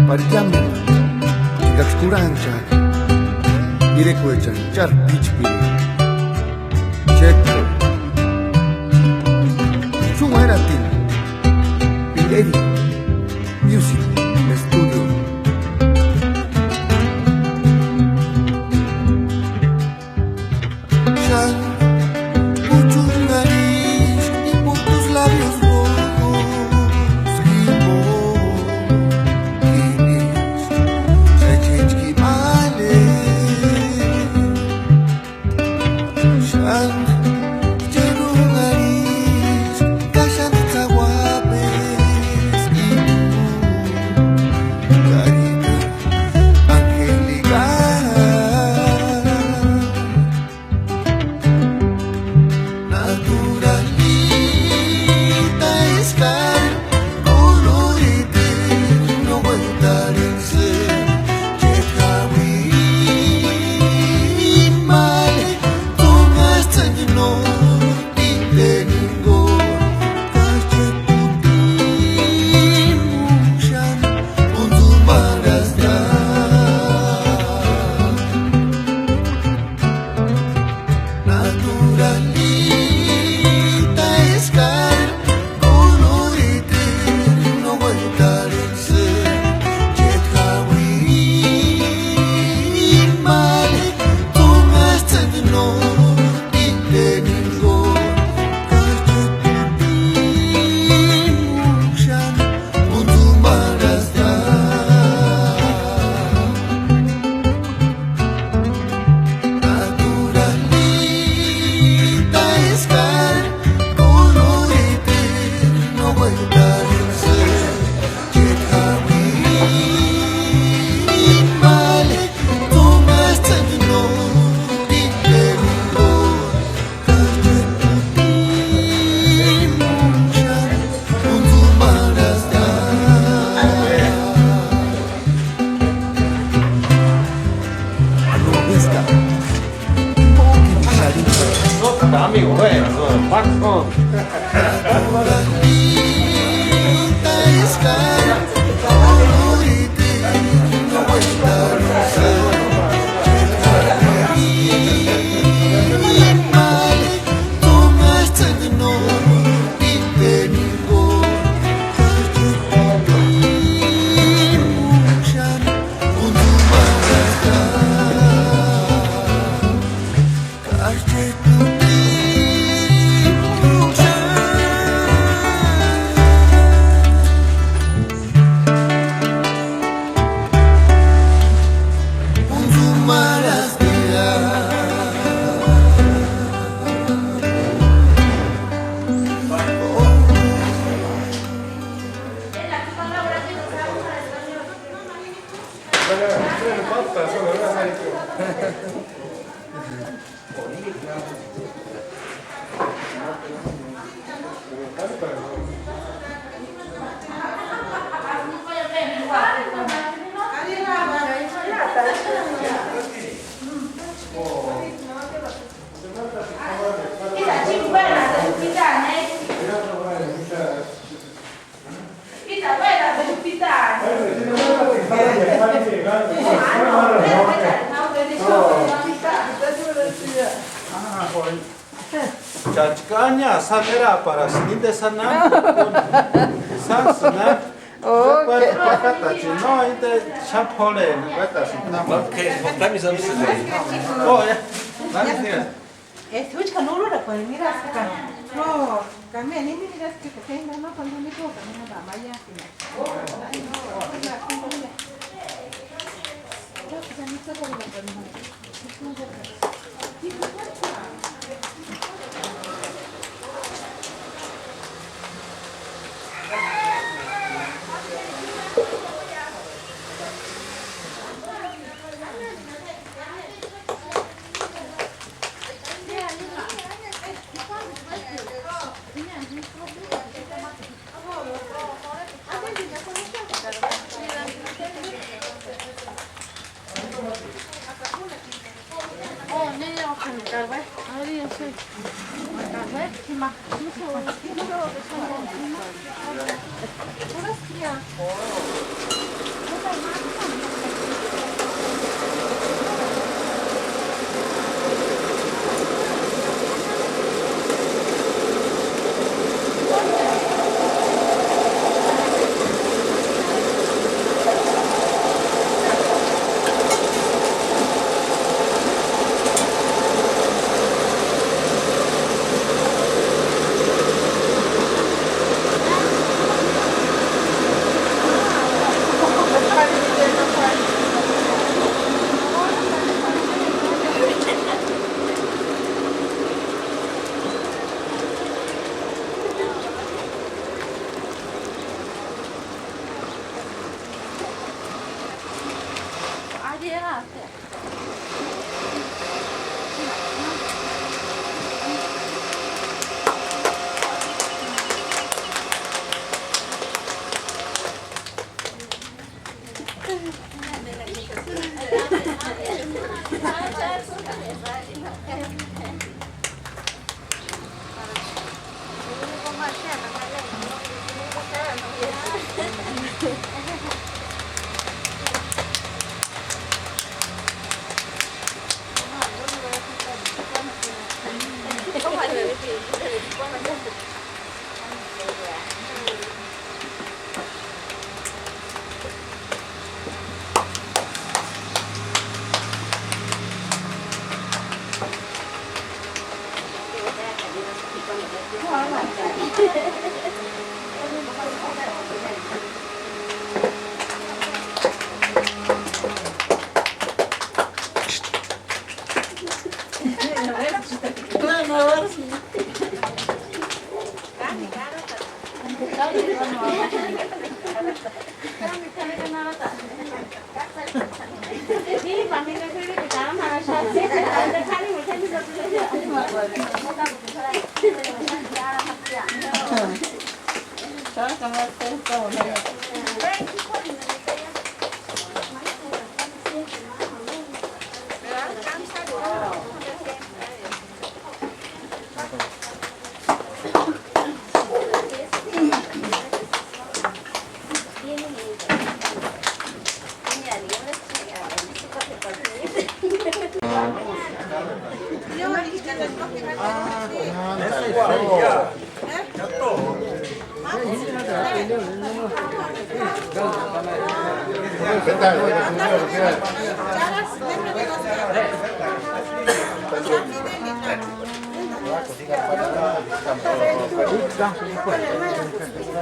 Parillami, Gaxcurancha, Irecuechan, Charpichpiri, Checo, Sumaratin, Piredi, Music, Studio. Chan, muchos nariz y muchos labios rojos, Guinis, Sachinchkimale. Chan, lleno nariz, callan tzahuapes, Carita, angelical. Naturalita estar, colorite, no aguantar el ser, Chejawi, male, tomaste no, y teningo, calle puti, mushan, unzumaras da. Naturalita estar, colorite, no aguantar el ser, Chejawi, male, tomaste no, y teningo, calle puti, mushan, unzumaras da. Naturalita estar, colorite, no aguantar el ser, Chejawi, male, tomaste no, y teningo, calle puti, mushan, unzumaras da. Alubista, Amigo, bueno, Paco. Naturalita estar, colorite, no aguantar el ser, Chejawi, male, tomaste no, y teningo, calle puti, mushan, unzumaras da. Calle puti, mushan, unzumaras da. Chachcaña, sanera para sin de sanar, sanar. No, inte chapole, vete sin nada. Oh, ya. Escucha, no lo puedes mirar acá. No, cambia, ni miras que te tenga, no, cuando me toca, no, la malla.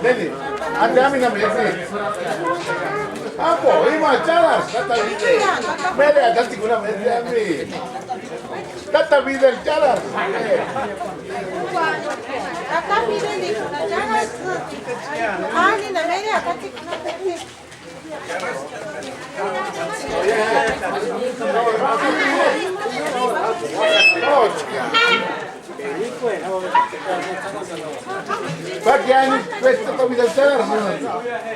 Lady, andiamo in America. Ah, poi, ma c'era, stata vita. Bene, adesso con la mente. Stata vita, c'era. Quanti anni questo come del terzo?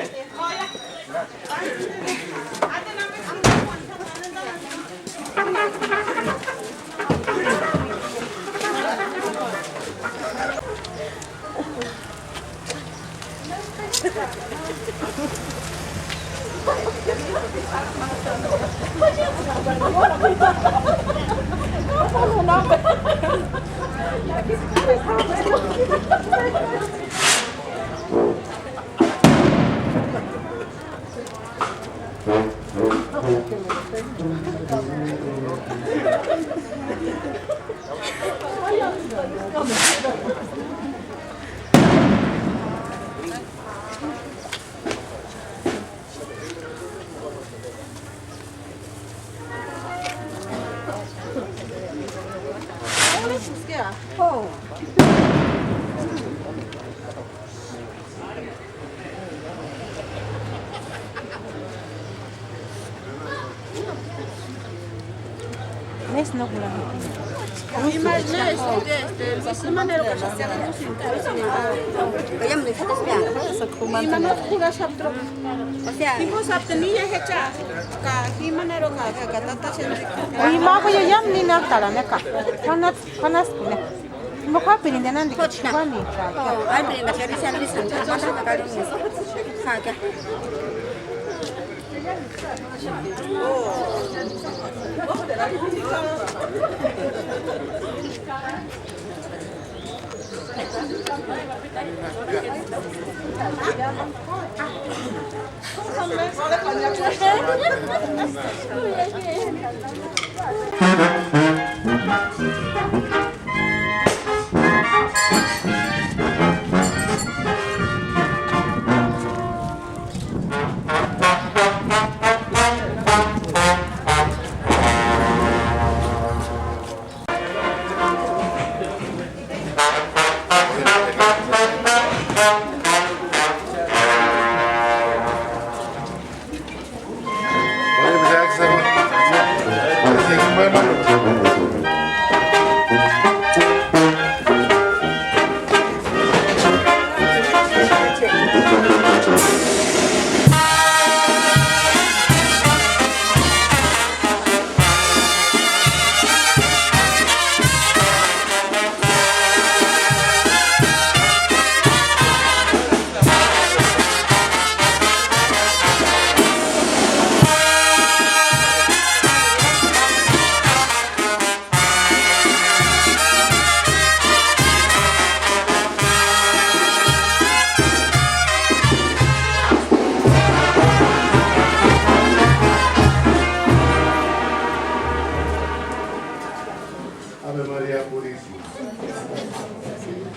Ave María Purísima.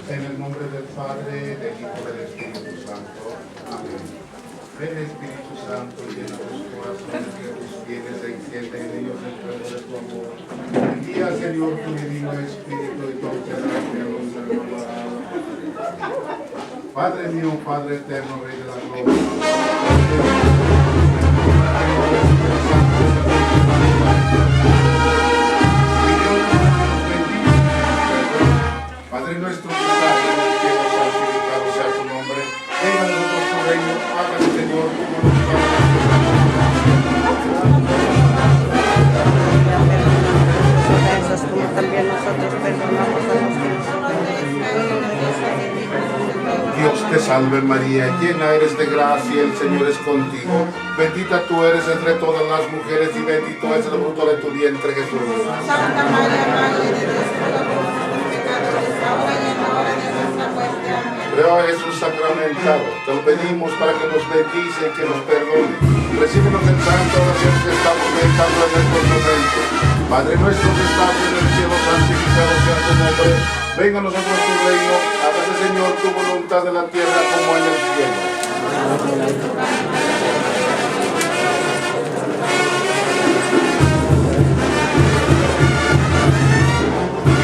En el nombre del Padre, del Hijo y del Espíritu Santo. Amén. Ven Espíritu Santo, llena los corazones de tus fieles e enciende en ellos el fuego de tu amor. Envía, Señor, tu divino Espíritu y concederás que los salvarás. Padre mío, Padre eterno, Rey de la gloria. Padre nuestro que estás en el cielo, santificado sea tu nombre. Venga a nosotros tu reino, hágase, Señor, tu voluntad. También nosotros perdonamos a los que Dios te salve María, llena eres de gracia, el Señor es contigo. Bendita tú eres entre todas las mujeres y bendito es el fruto de tu vientre, Jesús. Santa María, Madre de Dios, ruega por nosotros pecadores, ahora y en la hora de nuestra muerte. Amén. Creo a Jesús sacramentado, te lo pedimos para que nos bendice y que nos perdone. Recíbenos en santa oración que estamos meditando en estos momentos. Padre nuestro que estás en el cielo, santificado sea tu nombre. Venga a nosotros tu reino, hágase, Señor, tu voluntad en la tierra como en el cielo.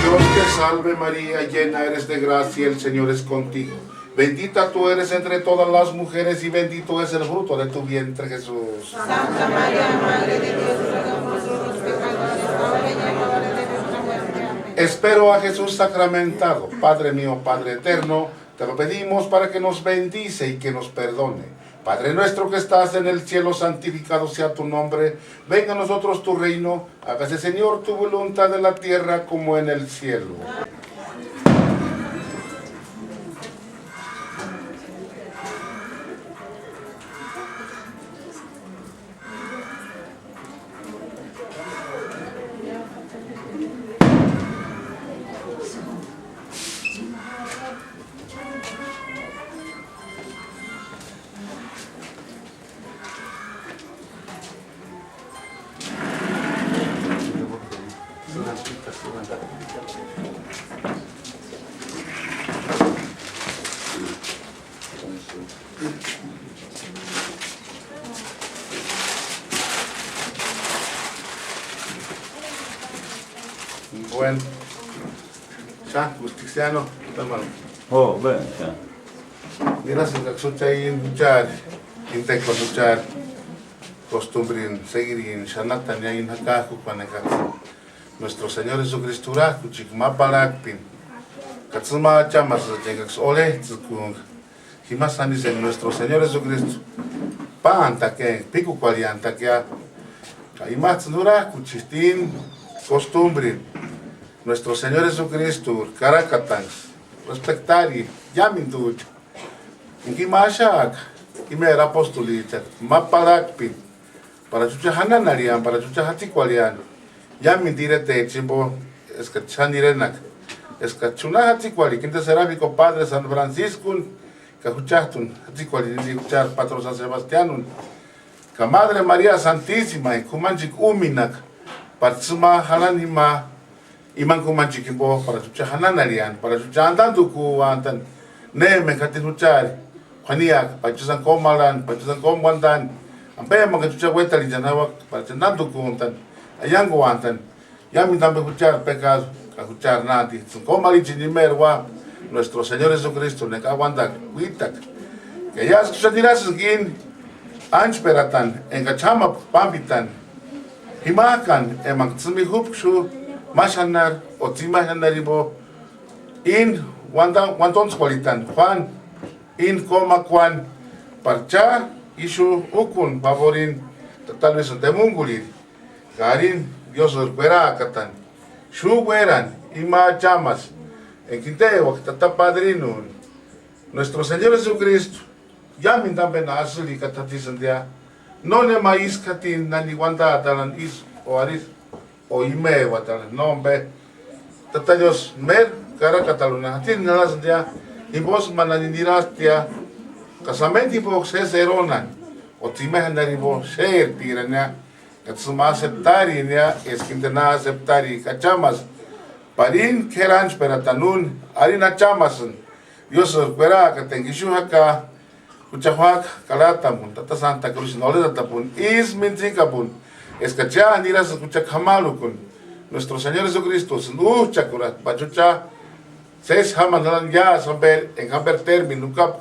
Dios te salve María, llena eres de gracia, el Señor es contigo. Bendita tú eres entre todas las mujeres y bendito es el fruto de tu vientre, Jesús. Santa María, Madre de Dios, ruega por nosotros pecadores, ahora y en la hora de nuestra muerte. Amén. Espero a Jesús sacramentado. Padre mío, Padre eterno, te lo pedimos para que nos bendice y que nos perdone. Padre nuestro que estás en el cielo, santificado sea tu nombre. Venga a nosotros tu reino. Hágase, Señor, tu voluntad en la tierra como en el cielo. Bueno, ya, Cristiano, hermano. Oh, bene, ja. Mira, se me escucha ahí en luchar, intento luchar, costumbre seguir en Shanatan y ahí en Hakaku, nuestro Señor Jesucristo, Kuchik Maparakpin, Katsuma Chamas, Jengax Ole, Tsukung, Himasanis en nuestro Señor Jesucristo, Panta que, Pico Qualianta que, Kaimatsunura, Kuchistin, costumbre. Nuestro Señor Jesucristo, Caracatans, respectar y llamin tuyo. En Kimashak, Kimera Apostolicha, Maparakpin, para chucha hananarian, para chucha hatikualian. Ya mi direte chimbo es que chanirenak. Es que chuna hatikuali, quinta serámico Padre San Francisco, que huchachtun hatikuali ni huchar Patro San Sebastián. Que Madre María Santísima y kumanchik uminak, partsuma hananima iman kumanchik imbo para chucha hananarian, para chucha andando kuantan. Ne me katin huchar. Juaniak, pachusan komalan, pachusan komwantan. Ampe mga chucha weta li janawak, pachanando kuntan. Ayan guantan. Yamin tambe huchar pecado, huchar nati. Sun komali chinimerwa, nuestro Señor Jesucristo, ne kawandak, witak. Que ya escucha dirás gin anchperatan, en kachama pampitan. Himakan, emang tsumi hupshu, mashanar, o timahanaribo, in wantons kualitan, Juan, in coma kwan parcha isu ukun favorin tal vez de mungulir garin Dios recuera katan shuweran ima chamas en quinteo que tata padrino nuestro Señor Jesucristo ya min también asli katatis dia no ne mais katin nani wanda talan is o aris o ime watalan no be tata Dios mer cara cataluna tin nalas dia y vos manandirastia casamenti vos seronan o timehandari vos ser tirania que suma aceptari nia es que na aceptari cachamas parin keranch peratanun arina chamasun Dios recuerda que tengishu haka kuchahak kalatamun tata Santa Cruz no le datapun is minzikapun es que ya niras kuchakhamalukun nuestro Señor Jesucristo nu chakura pachucha Ses hamandalan ya saber en haber término cap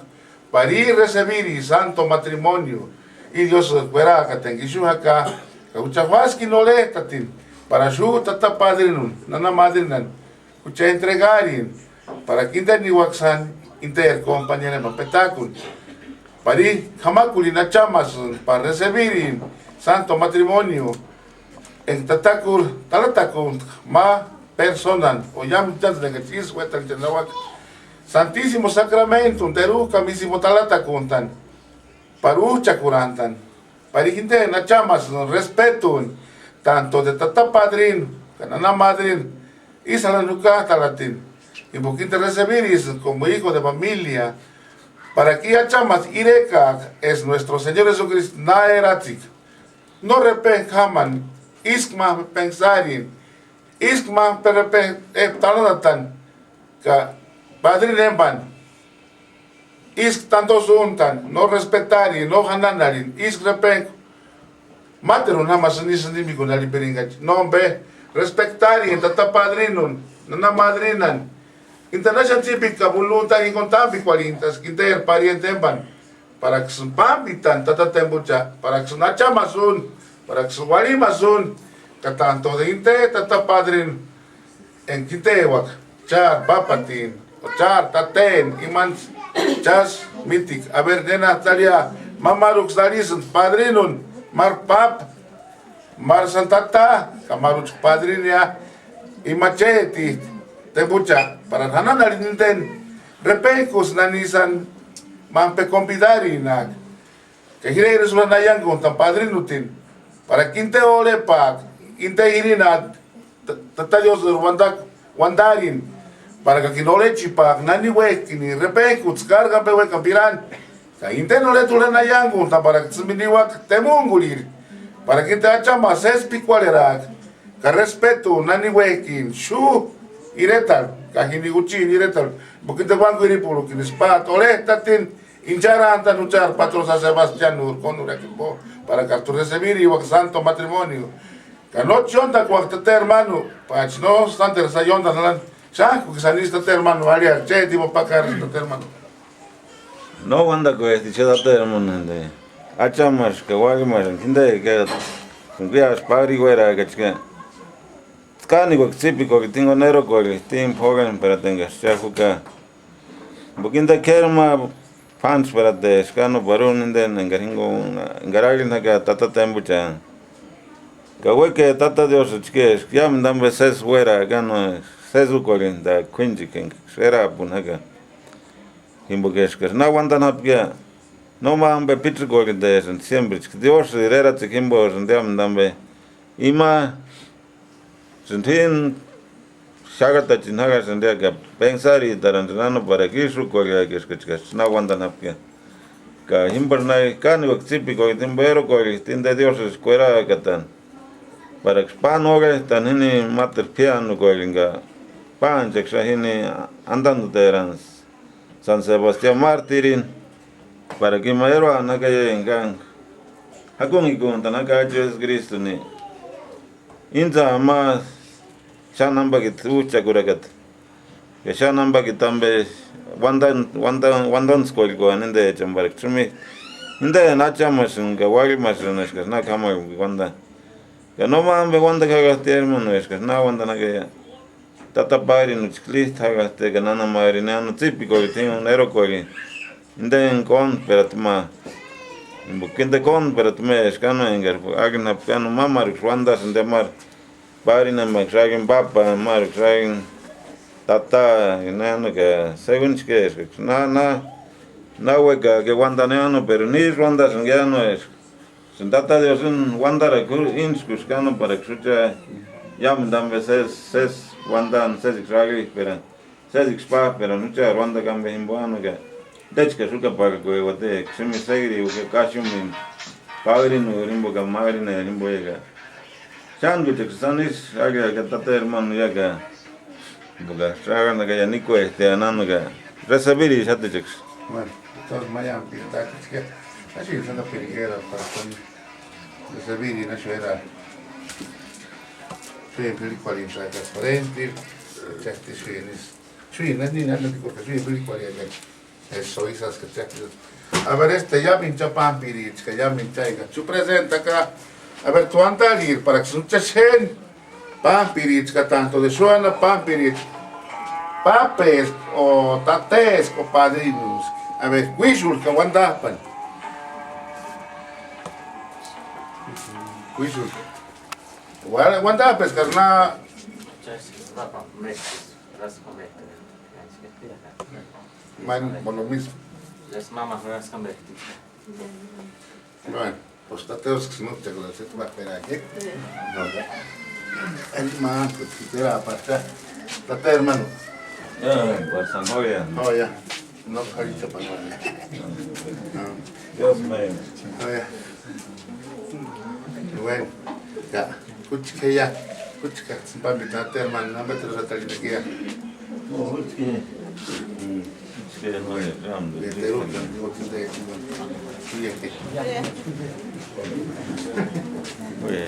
para ir recibir santo matrimonio y Dios fuera que tengishu acá que uchafaski no le tatin para su tata padrinun nana madrinan ucha entregarin para quinta ni waxan inter compañera mapetakun para ir jamakulina chamas para recibir santo matrimonio en tatakur talatakun ma personal o yam tanto de que es huetal janawak Santísimo Sacramento teru kamisimo talata kuntan paru chakurantan parihinte na chamas respeto tanto de tata padrin canana madrin y salanuka talatin y poquito recibir como hijo de familia para que a chamas ireka es nuestro Señor Jesucristo na eratik no repen jaman iskma pensarin Iskma perepe taladatan ka padre nemban isk tanto suntan no respetari no hananarin isk repen materun hamas ni sendimi con la liberinga no be respetari tata padrinun nana madrinan international típica volunta y contabi cualintas quinter pariente emban para que sun pambitan tata tembucha para que sun achamasun para que sun walimasun tanto de inte tata padrin en quintewak char papatin o char taten iman chas mitik a ver nena talia mamaruk dalis padrinun mar pap mar santata kamaruk padrin ya imacheti tebucha para hanan alinten repecos nanisan mampe convidari na que gire resulanayan con tan padrinutin para quinte ole pak inte irina tata Dios wandarin para que no le chipak nani we kini repekuts carga pe we campiran ka inte no le tulen ayangu para que sminiwak temungulir para que te achama ses picualerak ka respeto nani we kin shu iretal ka hini guchi iretal porque te banco iripulo kin spat ole tatin inchara anta nuchar Patro San Sebastián nur con urakipo para que tu recibir y santo matrimonio Kanot yonda cuarta hermano, pach no stante sa yonda nalan, chaco que sanista hermano, alia, che tipo pacar hermano. No wanda ko cheda hermano de. Achamas que wagmas, kinde que con guías pari guera que chica. Skani ko típico que tengo nero ko que tim hogan para tenga chafuka. Bukinda kerma fans para de skano barun den engaringo engaragin que tata tembucha. Kawe que tata Dios chique, ya me dan veces fuera, gano sesu colin da quinji king, era punaga. Imbogesh que no aguantan apia. no maambe pitri ko de siempre que Dios era te kimbo ndam dambe ima sentin shagata chinaga sendia que pensar y tarantano para que su ko que na wanda napke ka himbarnai kan wak típico timbero ko tinde Dios escuela katan para expanoge tanini mater piano ko linga pan hini andando terans San Sebastián Martirin para que maero anaka yengang hakung ikun tanaka Jesus Cristo ni inza ma shanamba gitu chakuragat ya shanamba kitambe wandan skol ko anende chambar chumi inde na chamasung ga wali masuna ska na kama wanda ya no mambe wanda ka termino ska na wanda na ga tata pari no chikli thaga te ga nana mari na no típico que tengo un ero ko inde kon peratma bukinde kon peratme ska no engar agna piano mamar wanda sende mar pari na makragin papa mar kragin tata nano que según que na hueca que guandaneano pero ni rondas ya no es sin tata Dios un guandara inscuscano para que sucha yam dan veces ses guandan ses exragi pero ses expa pero mucha ronda cambia imbuano que de que suca para que guate que me segri que casi un padre no rimbo que madre no rimbo llega chandu te sanis aga que tata hermano ya que Bukan, sekarang kayak ni kue, tianan juga. Rasa beri satu cek. Bueno, entonces mañana pintar que así es una periguera para con rasa beri na era sempre quali sai trasparenti, certi suini ni nada dico che suini quali è soisas che certi. A ver este ya pincha pampiri, que ya pincha que su presenta acá. A ver tu andalir para que sucha sen Pampiric, que tanto de suena pampiric, papes o tates o padrinos. A ver, cuisul que guandapan. Cuisul. Guandapes, carna. Man, por lo mismo. Las mamás no las cambian. Bueno, pues tateos que no te lo sé, tú vas a esperar aquí. El man, pues si te va a pasar. Tate hermano. Por Sanoya. Oh, ya. No, ahorita para nada. Dios mío. Oh, ya. Bueno, ya. Kuchika ya. Kuchika. Simpambi tate hermano. No me te los atalí de aquí ya. Oh, es que no es grande. De Perú, digo que de aquí. Sí, aquí. Oye.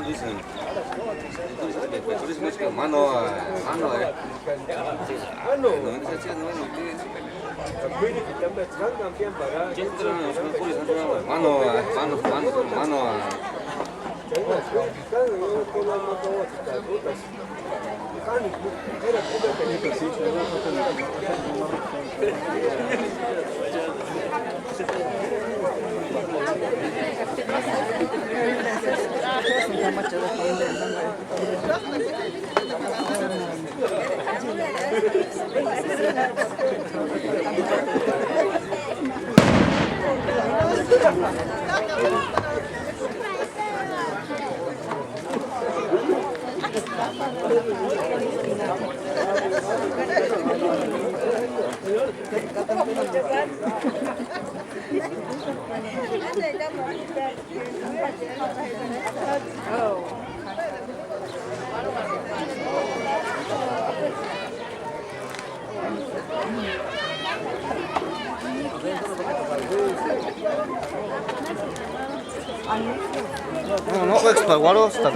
dicen. Turismo es que mano a mano, No, expaguaro está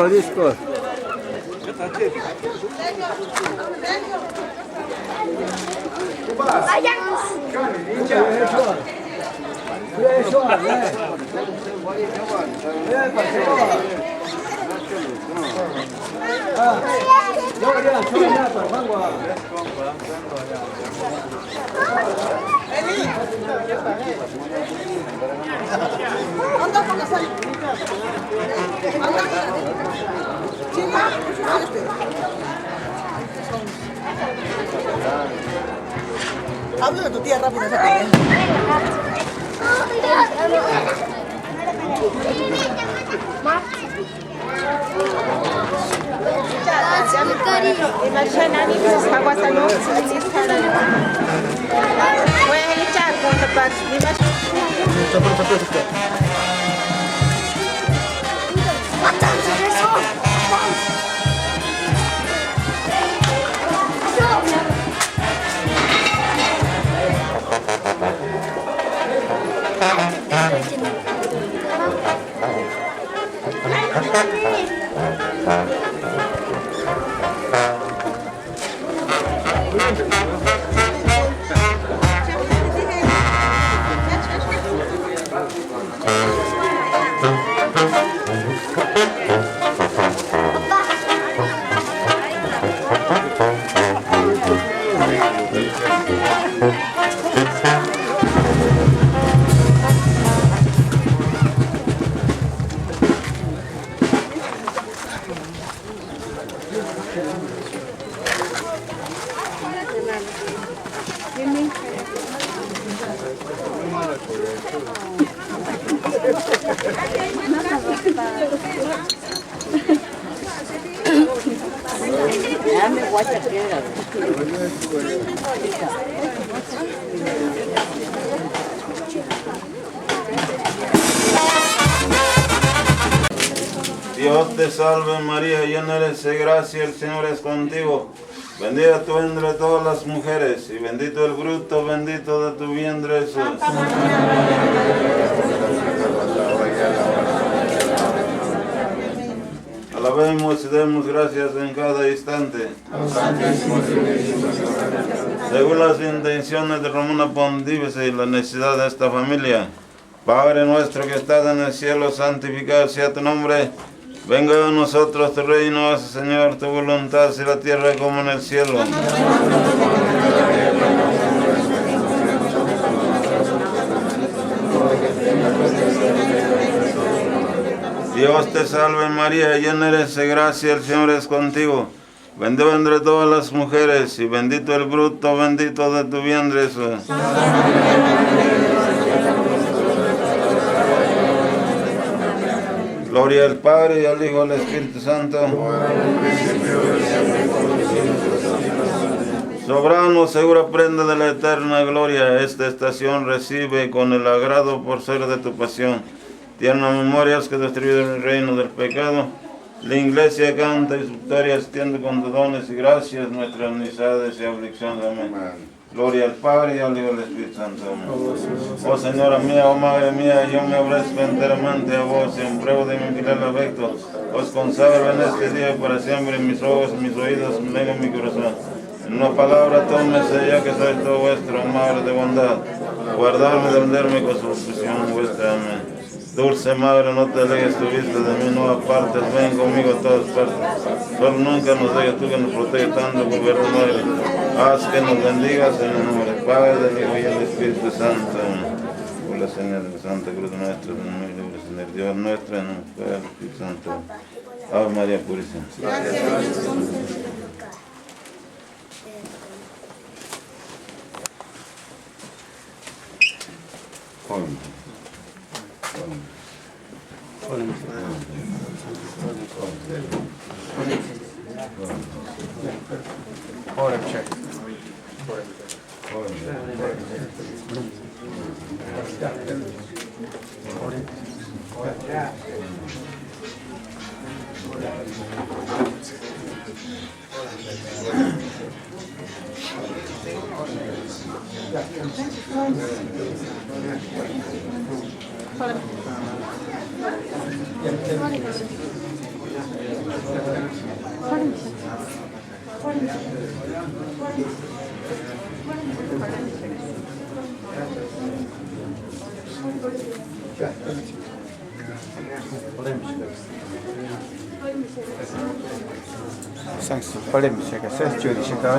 Disco. Habla de tu tía rápido, esa pequeña. Thank you. Dios te salve María, llena eres de gracia, el Señor es contigo. Bendita tú entre todas las mujeres y bendito el fruto bendito de tu vientre Jesús. Alabemos y demos gracias en cada instante. Según las intenciones de Romana Pontífice y la necesidad de esta familia, Padre nuestro que estás en el cielo, santificado sea tu nombre. Venga a nosotros tu reino, haz Señor tu voluntad, en la tierra como en el cielo. Dios te salve María, llena eres de gracia, el Señor es contigo. Bendita entre todas las mujeres y bendito el fruto bendito de tu vientre Jesús. Gloria al Padre y al Hijo y al Espíritu Santo. Soberano, segura prenda de la eterna gloria, esta estación recibe con el agrado por ser de tu pasión. Tierna memorias que destruyeron el reino del pecado. La Iglesia canta y su victoria extiende con tus dones y gracias nuestras necesidades y aflicciones. Amén. Gloria al Padre y al Hijo y al Espíritu Santo. Amén. Oh Señora mía, oh Madre mía, yo me ofrezco enteramente a vos en prueba de mi fiel afecto. Os consagro en este día para siempre mis ojos, mis oídos, mi lengua y mi corazón. En una palabra tómese ya que soy todo vuestro, Madre de bondad. Guardarme, defenderme con su protección vuestra. Amén. Dulce Madre, no te alejes tu vista de mí, no apartes, ven conmigo a todas partes. Solo nunca nos dejes tú que nos protege tanto por ver tu Madre. Haz que nos bendigas en el nombre del Padre, del Hijo y del Espíritu Santo. Por la señal de la Santa Cruz nuestra, en el nombre del Señor Dios nuestro, en el nombre del Espíritu Santo. Ave María Purísima. Sanksi polemisega säästjüüdisega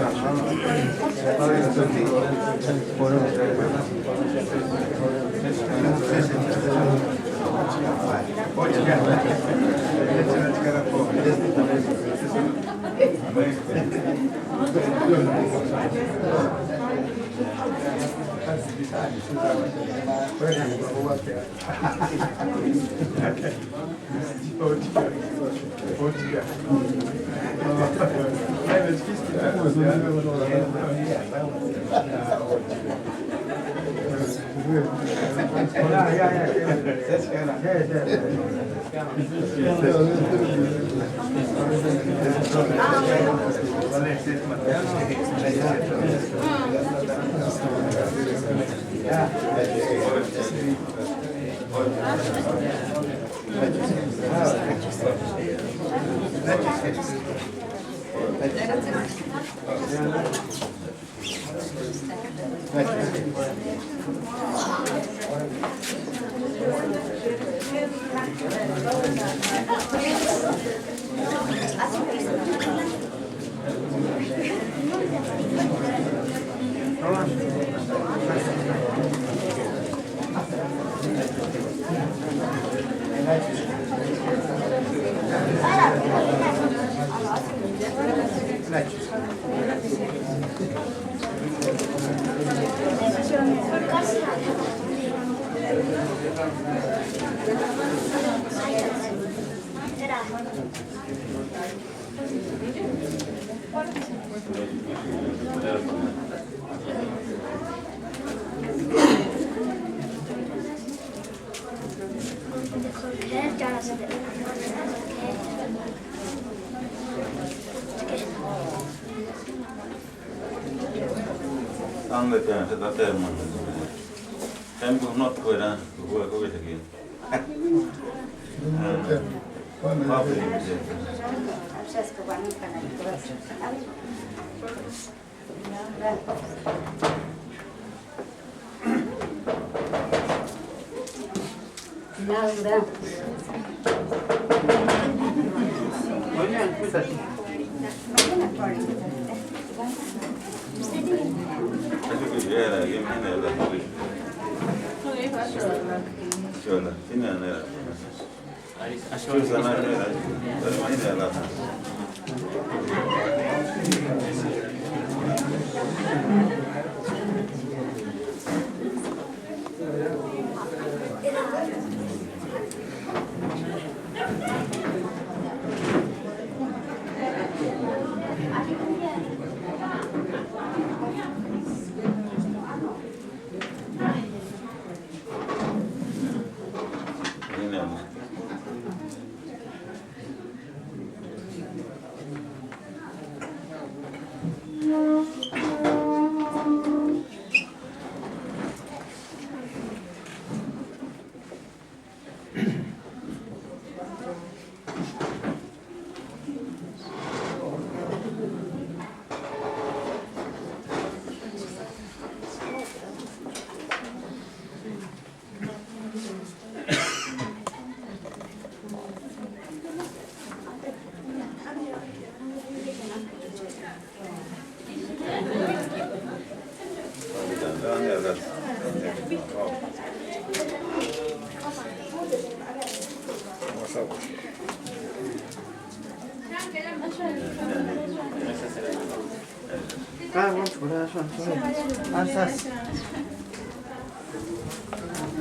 Annetaan se taterman. En puhu notkoida, kun voi kuitenkin. Şöyle, yine ne? Şu sana ne? Yine ne?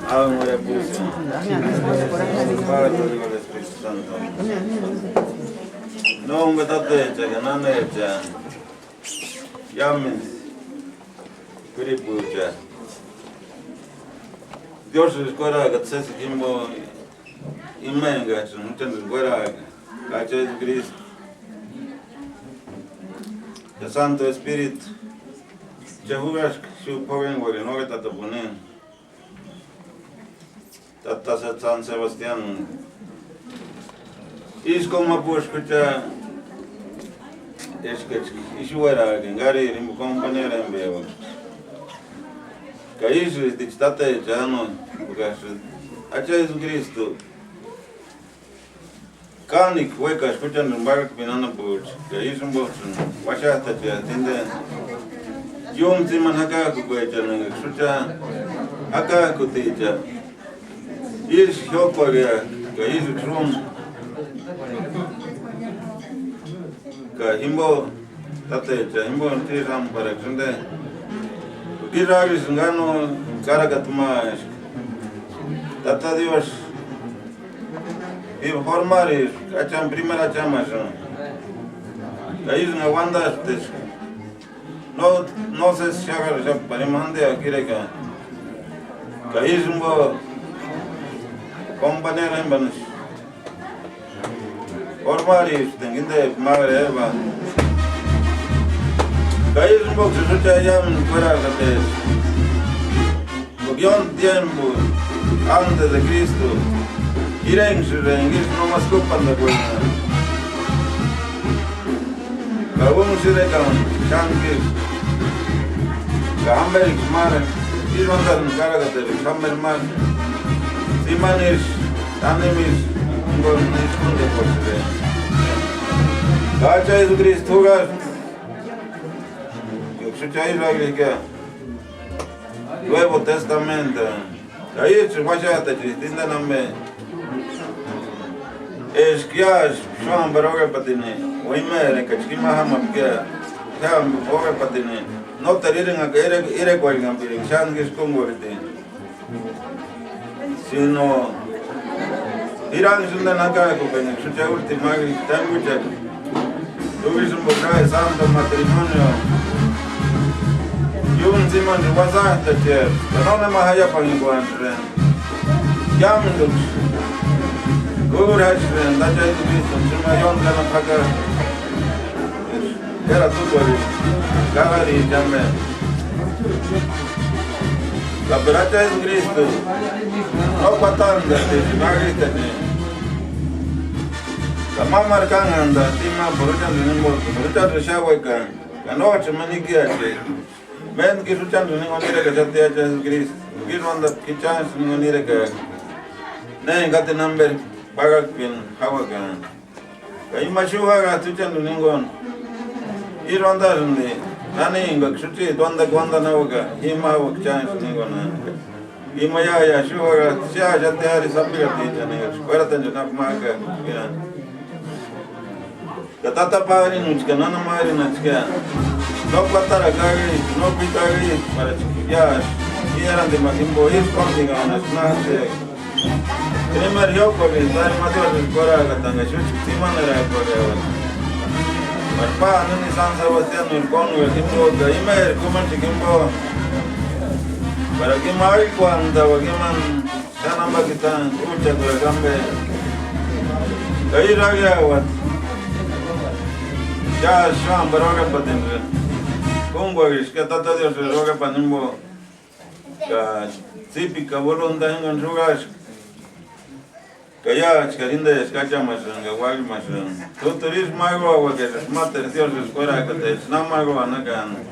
Ave María Purísima. Padre, Hijo y Espíritu Santo. No, un gatate, que no hecha. Llamen. Piripucha. Dios es cuera que se kimbo imenga, no tienes cuera, cacha es Cristo. El Santo Espíritu. Ya jugas su poven güey, no que te ponen. Tata San Sebastián. Es como pues escucha. Es que si era que engari mi compañera en veo. Que es de estate ya no, porque a Jesucristo. Canik hueca escuchando un barco pinando por que es un bolso. Vaya hasta que atiende. Yo me siman acá que puede tener escucha acá que te echa. Es yo para que es trum. Que himbo tate echa himbo te ram para que ande. Que ragis ngano cara que toma. Tata Dios. Y formar es acham primera chama son. Que es una banda no sé si haga ya para mande aquí reca. Que es un compañero en banos. Formari, tengo de madre Eva. Que es un poco se escucha ya fuera de lo que un tiempo antes de Cristo. Ireng no más copan de cuenta. Que uno se recan, chanquis. Que hammer mar, y no andan cara de hammer mar. Si manis, animis, no esconde por se. Cacha Jesucristo, gas. Que escucha Israel que Nuevo Testamento. Ahí se vaya hasta Cristina no me. Es que ya son baroque patine, o imere que chima hamam que ya baroque patine. No te riren a que ere cuelgan, pero ya no es con gorete. sino irán sundan acá con el sucha última que está mucha tuviste un poco de santo matrimonio yo encima de WhatsApp de que no me más allá para encontrar ya me lo Guraj dacha itu bisa cuma yon dalam pakai era tu boleh galari jamnya la beraca itu Cristo no patan dari nagri tadi kama markan anda tima berucan dengan berucan reshawa kan kano cuma ni kia je men kisucan dengan orang mereka jadi aja Cristo mungkin anda kican dengan mereka nih kata number bagak pin hawa kan kai mashuha ga tuchan ningon ironda runde nani ngak suti donda gonda nawaga hima wak chance ningon hima ya shuha ga sia jate hari sabira ti jane sperata janak maga ya tata pari nuchka nana mari nuchka no patara gari no pitari para ya eran de matimbo es contigo nas nase Primer yo porque estar más de fuera que tenga su estima era por ahora. Marpa no ni San Sebastián ni con el tiempo que imer como el tiempo para que mai cuando que man sana Pakistan escucha por el cambio. Ahí raga wat. Ya sham baroga patendre. Con guaris que tata Dios roga panimbo. Ka típica volunda en rugas. Kaya chkarinda eskacha masran gawal masran to turismo agua que es más tercios escuela que te snama agua nakan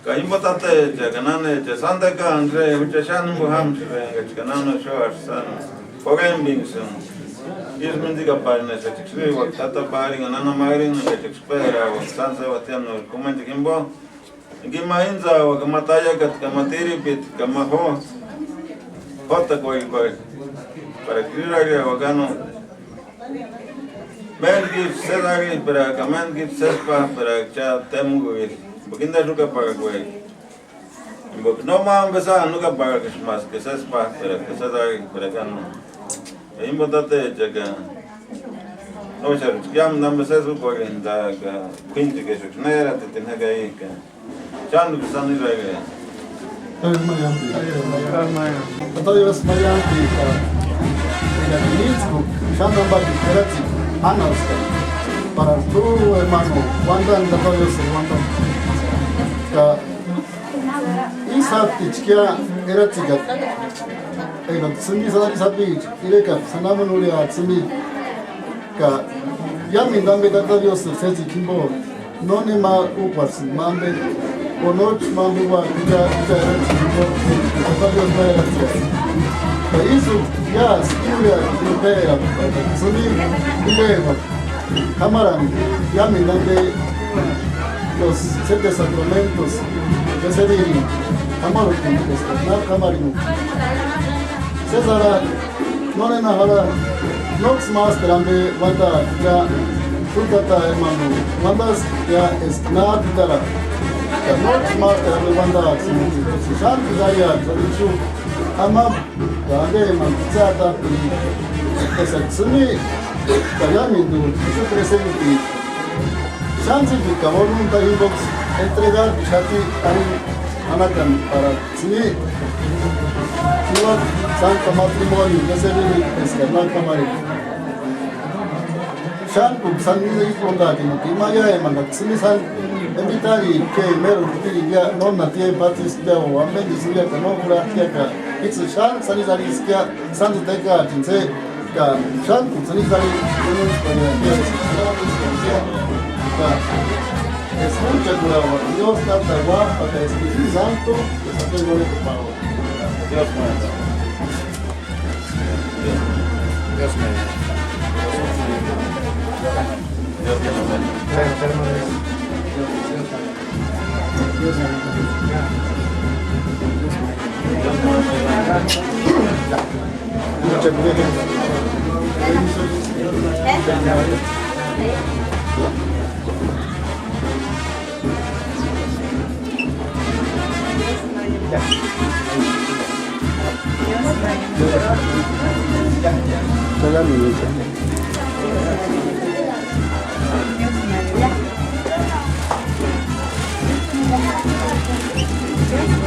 kai botate jaganane te santa kan re uchashan muham shre chkanano shor san pogem bingson ismendiga parne se chkri wa tata bari nana marin ke chkspera wa san Sebastián no comenti kimbo gimainza wa kamataya kat kamatiri pit kamaho hota koi para que ir a Gano. Men gives Sedari para que man gives Sespa para que Temuguil. Bukinda nunca para que no más empezar nunca para que más que Sespa para que Sedari para Gano. Es importante que no se llame nada más eso porque da quince que se genera te tiene que ir que ya no está ni regla. Entonces Shannon Bakirati, Anos, para tu hermano, cuando han dado yo se cuando Isa Tichkia era chica, Sumi Sabi, Ireka, Sanamuria, Sumi, Yamin Dambe Datavios, Sesi Kimbo, Nonema Upas, Mambe, or not Mambuwa, Datavios Bayatia. Isso, ya, Siria, Europea, Sumi, Europea, Camarán, ya mirando los 7 sacramentos que se dirían, Camarón, Camarino. César, no le nada, Nox más grande, Wanda, ya, Fulcata, hermano, Wandas, ya, es nada, Pitara. Nox más grande, Wanda, Shan, Pitaya, Tradichu, Ama, Grande, Manzata, Sumi, Cayamindo, su presente. Santifica, voluntad inbox, entregar, Shati, Anakan, para Sumi, Santo Matrimonio, que se vive, Escarnal Camarero. Shanku, San Luis Bondati, Maya, Sumi San, Invitari, que Mero, ya, non natie, Patis, o Ambendi, Silia, Canofra, Tiaca, it's a Shan, Sanizariskia, Santiteca, Tinse, Shanku, Sanizari, escucha tu Dios canta guapa, que Espíritu Santo, que se te gloria tu pago. Dios mío. Dios mío. Dios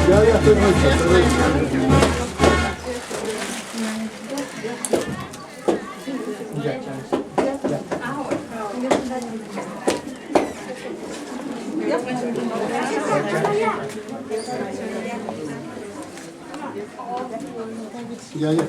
Ya estoy mucho. Ya. Ya.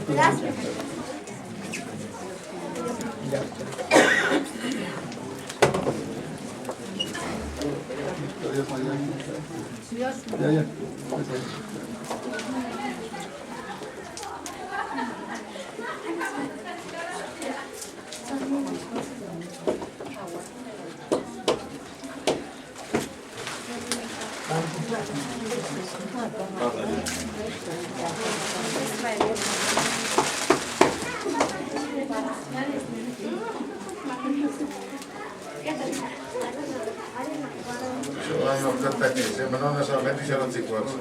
Se menona solamente se lo zicuazo.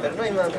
Pero no hay más.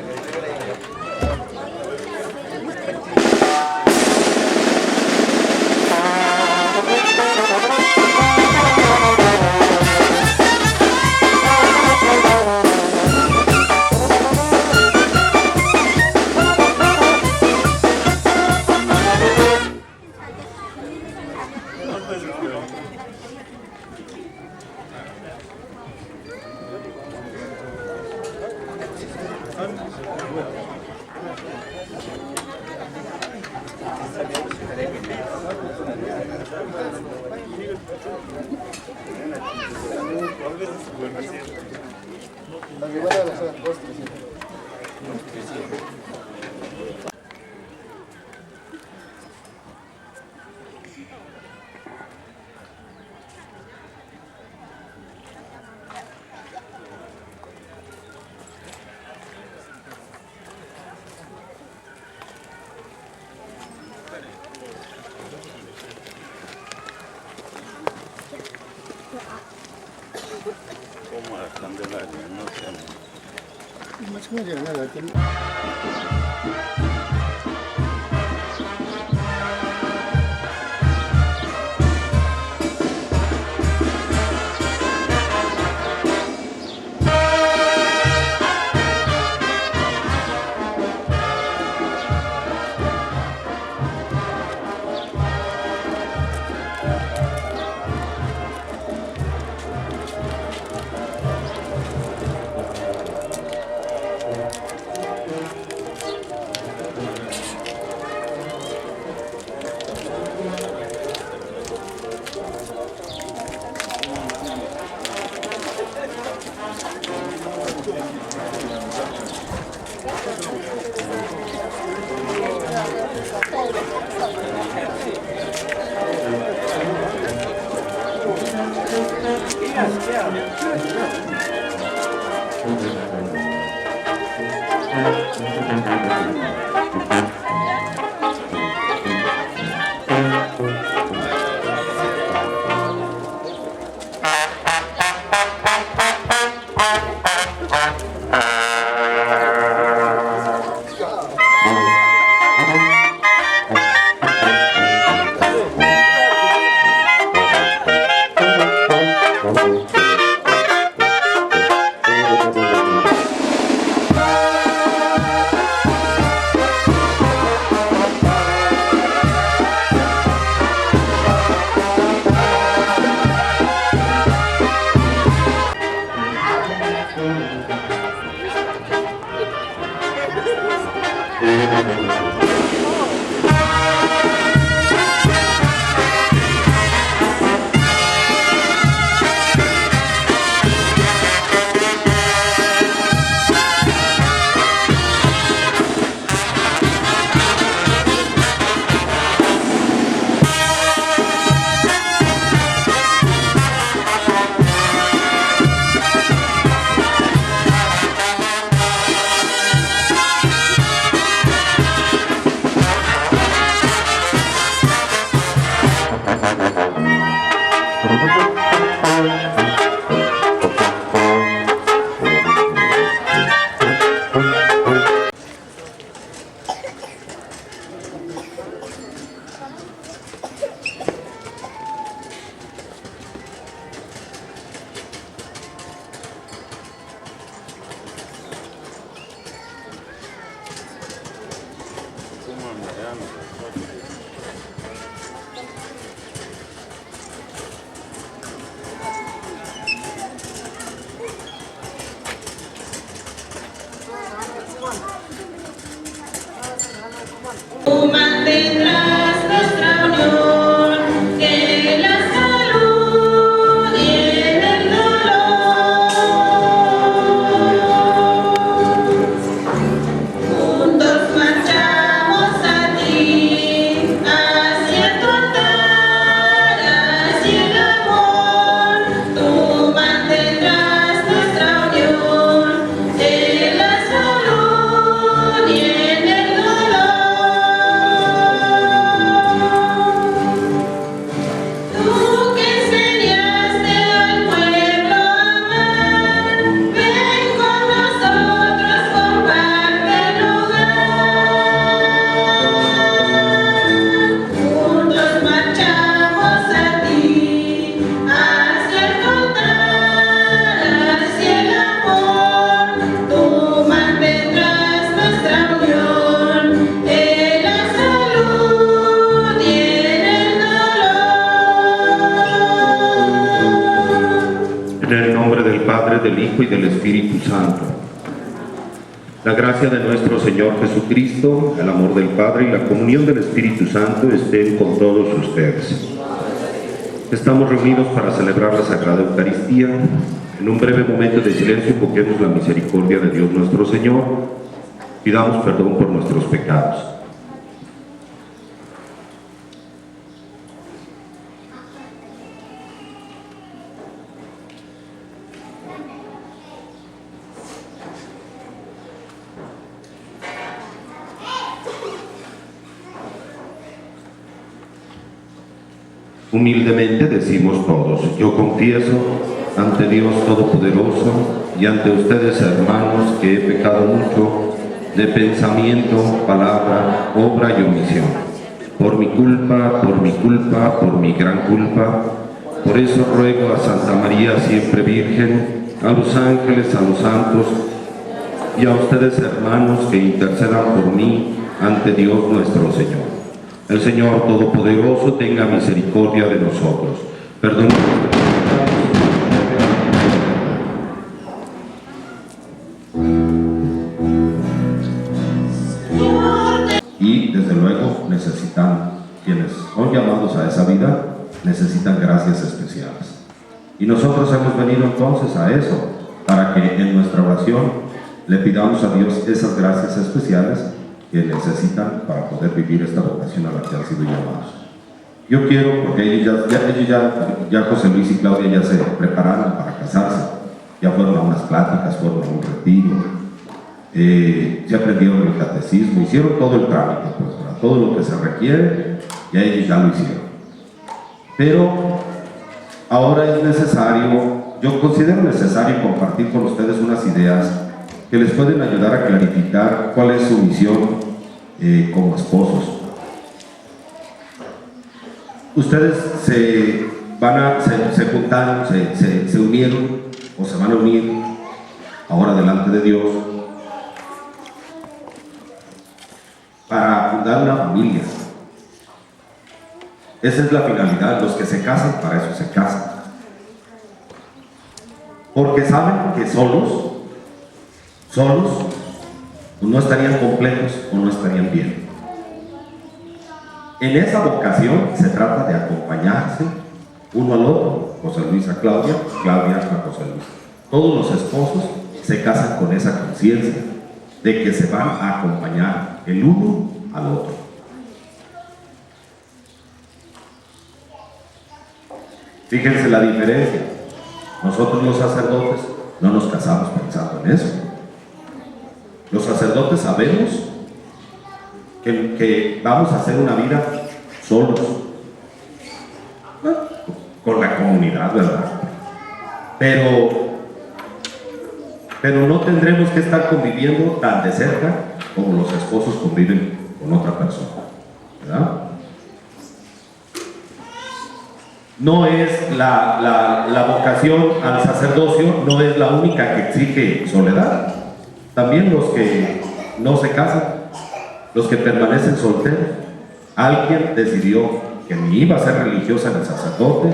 ¿Cómo la Candelaria? No sé. del Hijo y del Espíritu Santo. La gracia de nuestro Señor Jesucristo, el amor del Padre y la comunión del Espíritu Santo estén con todos ustedes. Estamos reunidos para celebrar la Sagrada Eucaristía. En un breve momento de silencio invoquemos la misericordia de Dios nuestro Señor. Pidamos perdón por nuestros pecados. Humildemente decimos todos: yo confieso ante Dios Todopoderoso y ante ustedes, hermanos, que he pecado mucho de pensamiento, palabra, obra y omisión. Por mi culpa, por mi gran culpa. Por eso ruego a Santa María, siempre Virgen, a los ángeles, a los santos y a ustedes, hermanos, que intercedan por mí ante Dios nuestro Señor. El Señor Todopoderoso tenga misericordia de nosotros. Perdone nuestros pecados. Y desde luego necesitan, quienes son llamados a esa vida, necesitan gracias especiales. Y nosotros hemos venido entonces a eso, para que en nuestra oración le pidamos a Dios esas gracias especiales que necesitan para poder vivir esta vocación a la que han sido llamados. Yo quiero, porque ellos ya José Luis y Claudia ya se prepararon para casarse, ya fueron a unas pláticas, fueron a un retiro, ya aprendieron el catecismo, hicieron todo el trámite, pues, para todo lo que se requiere, y ellos ya lo hicieron. Pero ahora es necesario, yo considero necesario compartir con ustedes unas ideas que les pueden ayudar a clarificar cuál es su misión como esposos. Ustedes se juntaron, se unieron o se van a unir ahora delante de Dios para fundar una familia. Esa es la finalidad. Los que se casan, para eso se casan, porque saben que solos no estarían completos o no estarían bien. En esa vocación se trata de acompañarse uno al otro, José Luis a Claudia, Claudia a José Luis. Todos los esposos se casan con esa conciencia de que se van a acompañar el uno al otro. Fíjense la diferencia. Nosotros los sacerdotes no nos casamos pensando en eso. Los sacerdotes sabemos que vamos a hacer una vida solos, con la comunidad, ¿verdad? Pero no tendremos que estar conviviendo tan de cerca como los esposos conviven con otra persona, ¿verdad? No es la vocación al sacerdocio, no es la única que exige soledad. También los que no se casan, los que permanecen solteros, alguien decidió que ni iba a ser religiosa en el sacerdote,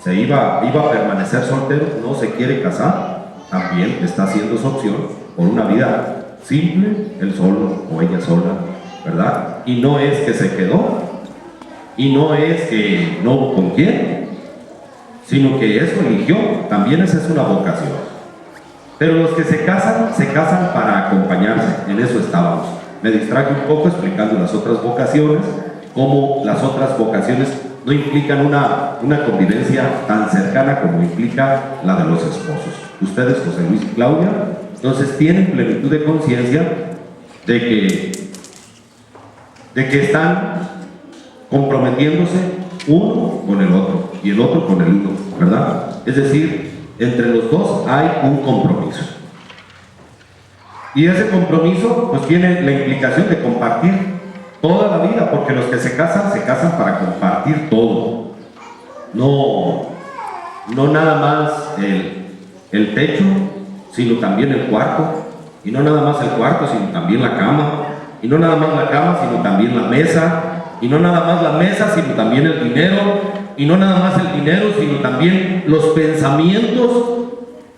se iba a permanecer soltero, no se quiere casar, también está haciendo su opción por una vida simple, él solo o ella sola, ¿verdad? Y no es que se quedó, y no es que no hubo con quién, sino que eso eligió. También esa es una vocación. Pero los que se casan para acompañarse. En eso estábamos. Me distraje un poco explicando las otras vocaciones, cómo las otras vocaciones no implican una convivencia tan cercana como implica la de los esposos. Ustedes, José Luis y Claudia, entonces tienen plenitud de conciencia de que están comprometiéndose uno con el otro y el otro con el uno, ¿verdad? Es decir, entre los dos hay un compromiso. Y ese compromiso pues tiene la implicación de compartir toda la vida, porque los que se casan para compartir todo. No nada más el techo, sino también el cuarto. Y no nada más el cuarto, sino también la cama. Y no nada más la cama, sino también la mesa. Y no nada más la mesa, sino también el dinero. Y no nada más el dinero, sino también los pensamientos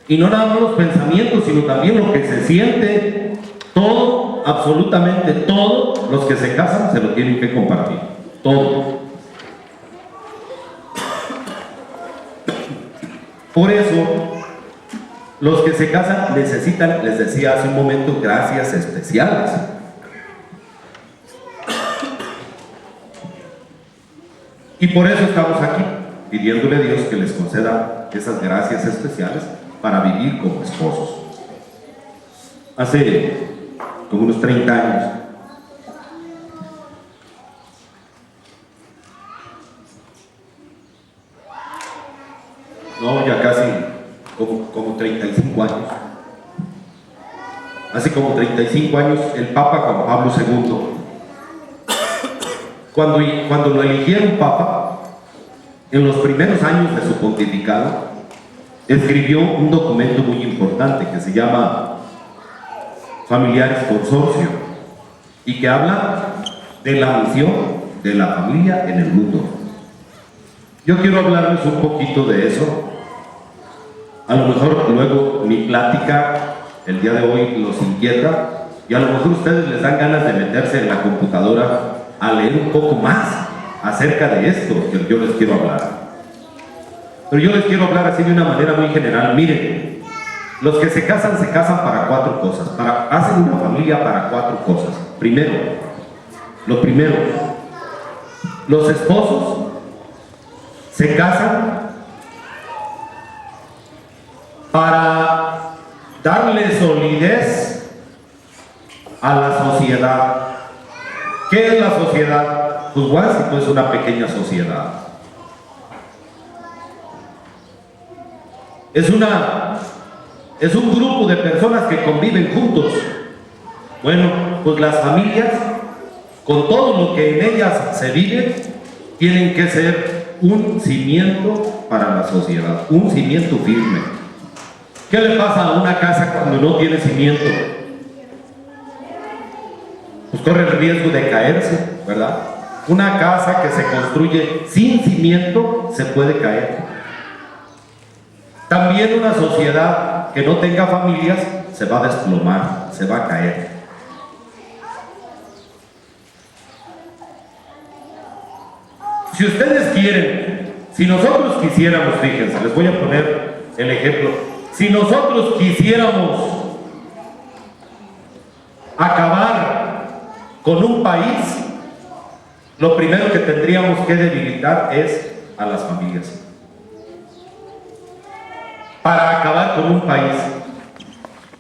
Y no nada más los pensamientos, sino también lo que se siente. Todo, absolutamente todo, los que se casan se lo tienen que compartir. Todo. Por eso, los que se casan necesitan, les decía hace un momento, gracias especiales. Y por eso estamos aquí, pidiéndole a Dios que les conceda esas gracias especiales para vivir como esposos. Hace como unos 30 años, no, ya casi como 35 años, hace como 35 años, el Papa Juan Pablo II, cuando lo eligieron Papa, en los primeros años de su pontificado, escribió un documento muy importante que se llama Familiaris Consortio y que habla de la misión de la familia en el mundo. Yo quiero hablarles un poquito de eso. A lo mejor luego mi plática el día de hoy los inquieta y a lo mejor ustedes les dan ganas de meterse en la computadora a leer un poco más acerca de esto que yo les quiero hablar. Pero yo les quiero hablar así de una manera muy general. Miren, los que se casan para 4 cosas. Hacen una familia para 4 cosas. Lo primero, los esposos se casan para darle solidez a la sociedad. ¿Qué es la sociedad? Pues básico es una pequeña sociedad. Es un grupo de personas que conviven juntos. Bueno, pues las familias, con todo lo que en ellas se vive, tienen que ser un cimiento para la sociedad, un cimiento firme. ¿Qué le pasa a una casa cuando no tiene cimiento? Pues corre el riesgo de caerse, ¿verdad? Una casa que se construye sin cimiento se puede caer. También una sociedad que no tenga familias se va a desplomar, se va a caer. Si ustedes quieren, si nosotros quisiéramos, fíjense, les voy a poner el ejemplo, si nosotros quisiéramos acabar con un país, lo primero que tendríamos que debilitar es a las familias. Para acabar con un país,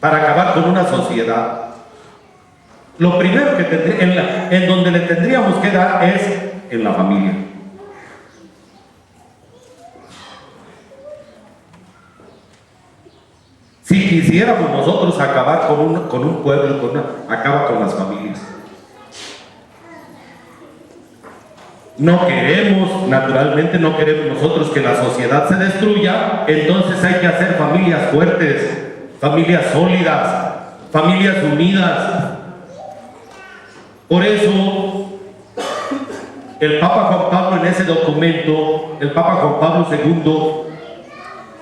para acabar con una sociedad, lo primero que en donde le tendríamos que dar es en la familia. Si quisiéramos nosotros acabar con un pueblo, acaba con las familias. No queremos, naturalmente no queremos nosotros que la sociedad se destruya, entonces hay que hacer familias fuertes, familias sólidas, familias unidas. Por eso, el Papa Juan Pablo en ese documento, el Papa Juan Pablo II,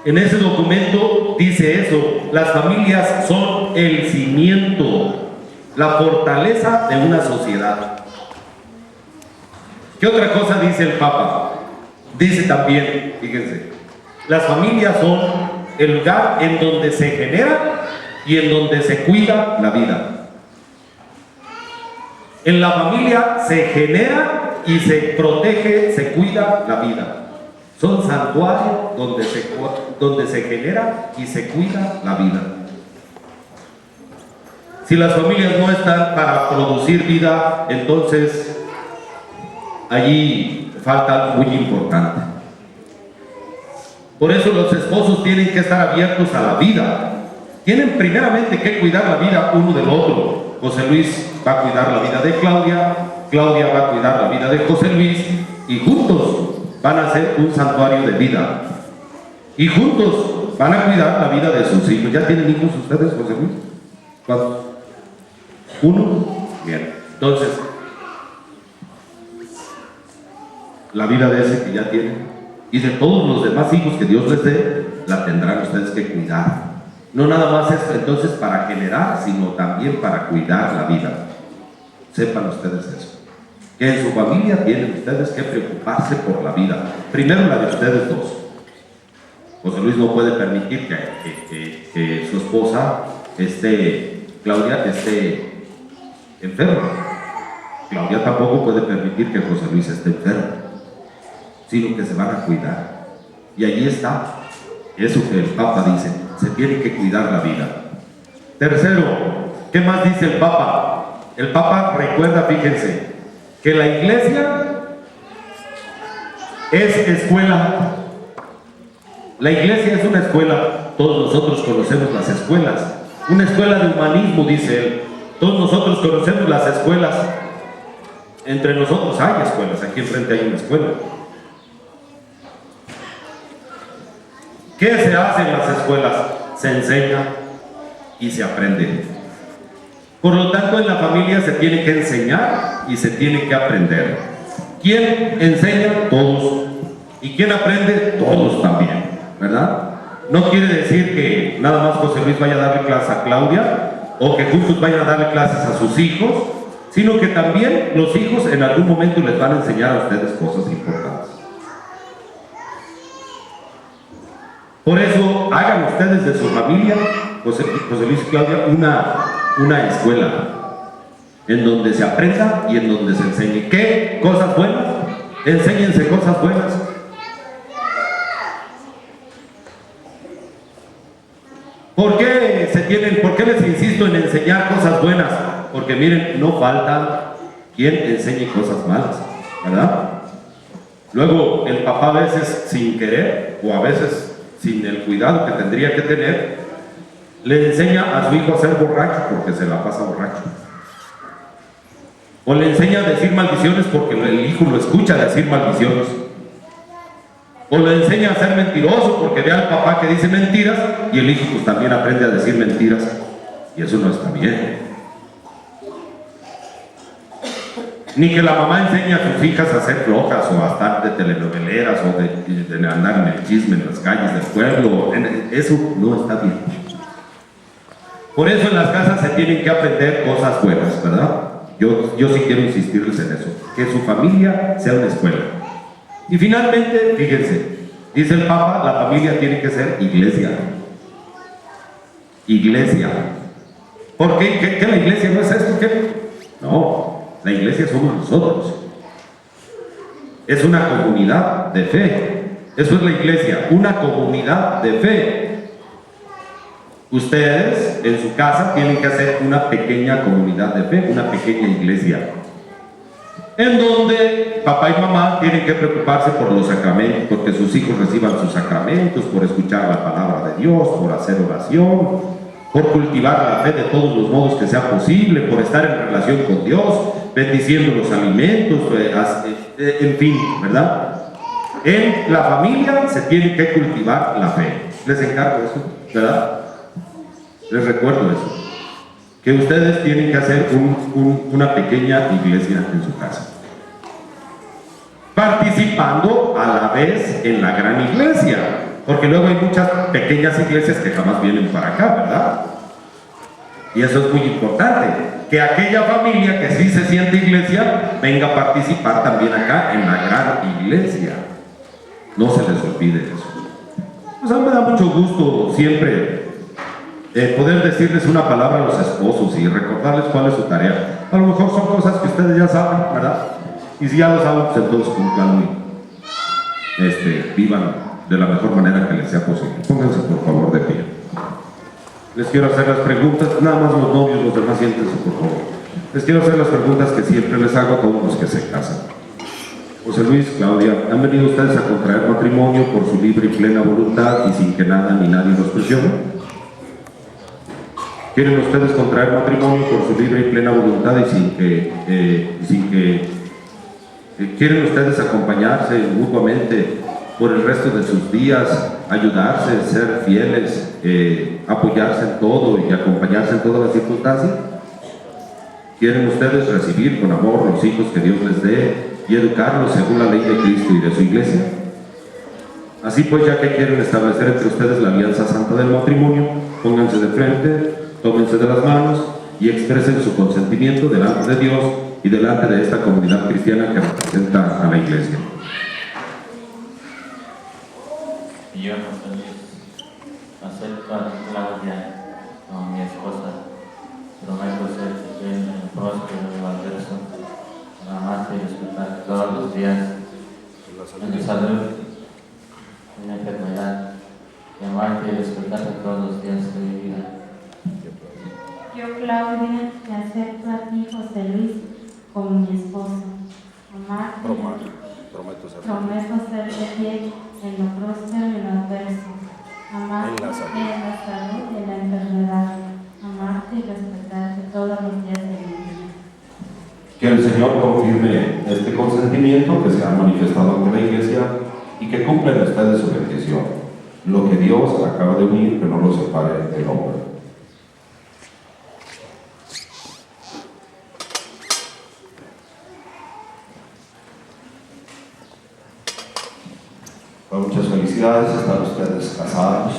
en ese documento dice eso: las familias son el cimiento, la fortaleza de una sociedad. ¿Qué otra cosa dice el Papa? Dice también, fíjense, las familias son el lugar en donde se genera y en donde se cuida la vida. En la familia se genera y se protege, se cuida la vida. Son santuarios donde se genera y se cuida la vida. Si las familias no están para producir vida, entonces allí falta algo muy importante. Por eso los esposos tienen que estar abiertos a la vida. Tienen primeramente que cuidar la vida uno del otro. José Luis va a cuidar la vida de Claudia, Claudia va a cuidar la vida de José Luis, y juntos van a hacer un santuario de vida. Y juntos van a cuidar la vida de sus hijos. ¿Ya tienen hijos ustedes, José Luis? ¿Cuántos? ¿Uno? Bien. Entonces, la vida de ese que ya tienen y de todos los demás hijos que Dios les dé, la tendrán ustedes que cuidar. no nada más es entonces para generar, sino también para cuidar la vida. Sepan ustedes eso. Que en su familia tienen ustedes que preocuparse por la vida. Primero la de ustedes dos. José Luis no puede permitir que su esposa, Claudia, esté enferma. Claudia tampoco puede permitir que José Luis esté enfermo, sino que se van a cuidar. Y allí está eso que el Papa dice, se tiene que cuidar la vida. Tercero, ¿qué más dice el Papa? El Papa recuerda, fíjense, que la iglesia es escuela. La iglesia es una escuela. Todos nosotros conocemos las escuelas. Una escuela de humanismo, dice él. Todos nosotros conocemos las escuelas. Entre nosotros hay escuelas. Aquí enfrente hay una escuela. ¿Qué se hace en las escuelas? Se enseña y se aprende. Por lo tanto, en la familia se tiene que enseñar y se tiene que aprender. ¿Quién enseña? Todos. ¿Y quién aprende? Todos también, ¿verdad? No quiere decir que nada más José Luis vaya a darle clases a Claudia o que juntos vayan a darle clases a sus hijos, sino que también los hijos en algún momento les van a enseñar a ustedes cosas importantes. Por eso, hagan ustedes de su familia, José Luis y Claudia, una escuela en donde se aprenda y en donde se enseñe. ¿Qué? Cosas buenas. Enséñense cosas buenas. ¿Por qué les insisto en enseñar cosas buenas? Porque miren, no falta quien enseñe cosas malas, ¿verdad? Luego, el papá a veces sin querer, o a veces sin el cuidado que tendría que tener, le enseña a su hijo a ser borracho porque se la pasa borracho. O le enseña a decir maldiciones porque el hijo lo escucha decir maldiciones. O le enseña a ser mentiroso porque ve al papá que dice mentiras y el hijo pues también aprende a decir mentiras. Y eso no está bien. Ni que la mamá enseñe a sus hijas a ser flojas o a estar de telenoveleras o de andar en el chisme en las calles del pueblo. Eso no está bien. Por eso en las casas se tienen que aprender cosas buenas, ¿verdad? Yo sí quiero insistirles en eso. Que su familia sea una escuela. Y finalmente, fíjense, dice el Papa, la familia tiene que ser iglesia. Iglesia. ¿Por qué? ¿Qué la iglesia no es esto? ¿Qué? No, la iglesia somos nosotros. Es una comunidad de fe. Eso es la iglesia, una comunidad de fe. Ustedes en su casa tienen que hacer una pequeña comunidad de fe, una pequeña iglesia, en donde papá y mamá tienen que preocuparse por los sacramentos, porque sus hijos reciban sus sacramentos, por escuchar la palabra de Dios, por hacer oración, por cultivar la fe de todos los modos que sea posible, por estar en relación con Dios, bendiciendo los alimentos, en fin, ¿verdad? En la familia se tiene que cultivar la fe. Les encargo eso, ¿verdad? Les recuerdo eso. Que ustedes tienen que hacer una pequeña iglesia en su casa, participando a la vez en la gran iglesia, porque luego hay muchas pequeñas iglesias que jamás vienen para acá, ¿verdad? Y eso es muy importante, que aquella familia que sí se siente iglesia venga a participar también acá en la gran iglesia. No se les olvide eso. Pues a mí me da mucho gusto siempre poder decirles una palabra a los esposos y recordarles cuál es su tarea. A lo mejor son cosas que ustedes ya saben, ¿verdad? Y si ya lo saben, pues entonces cumplan y vivan de la mejor manera que les sea posible. Pónganse por favor de pie. Les quiero hacer las preguntas, nada más los novios, los demás siéntense por favor. Les quiero hacer las preguntas que siempre les hago a todos los que se casan. José Luis, Claudia, ¿han venido ustedes a contraer matrimonio por su libre y plena voluntad y sin que nada ni nadie los presione? ¿Quieren ustedes contraer matrimonio por su libre y plena voluntad y sin que quieren ustedes acompañarse mutuamente por el resto de sus días, ayudarse, ser fieles, apoyarse en todo y acompañarse en todas las circunstancias? ¿Quieren ustedes recibir con amor los hijos que Dios les dé y educarlos según la ley de Cristo y de su iglesia? Así pues, ya que quieren establecer entre ustedes la alianza santa del matrimonio, pónganse de frente, tómense de las manos y expresen su consentimiento delante de Dios y delante de esta comunidad cristiana que representa a la Iglesia. Yo, José Luis, acepto a Claudia como mi esposa. Prometo ser fiel, próspero y valioso, para amarte y respetar todos los días, en la salud, en la enfermedad, y amarte y respetarte todos los días de mi vida. Yo, Claudia, te acepto a ti, José Luis, como mi esposo. Amarte. Prometo serte fiel en lo próspero y en lo adverso. Amarte en la salud y en la enfermedad. Amarte y respetarte todos los días de mi vida. Que el Señor confirme este consentimiento que se ha manifestado ante la Iglesia y que cumplan ustedes su bendición. Lo que Dios acaba de unir, que no lo separe el hombre. Muchas felicidades, están ustedes casados.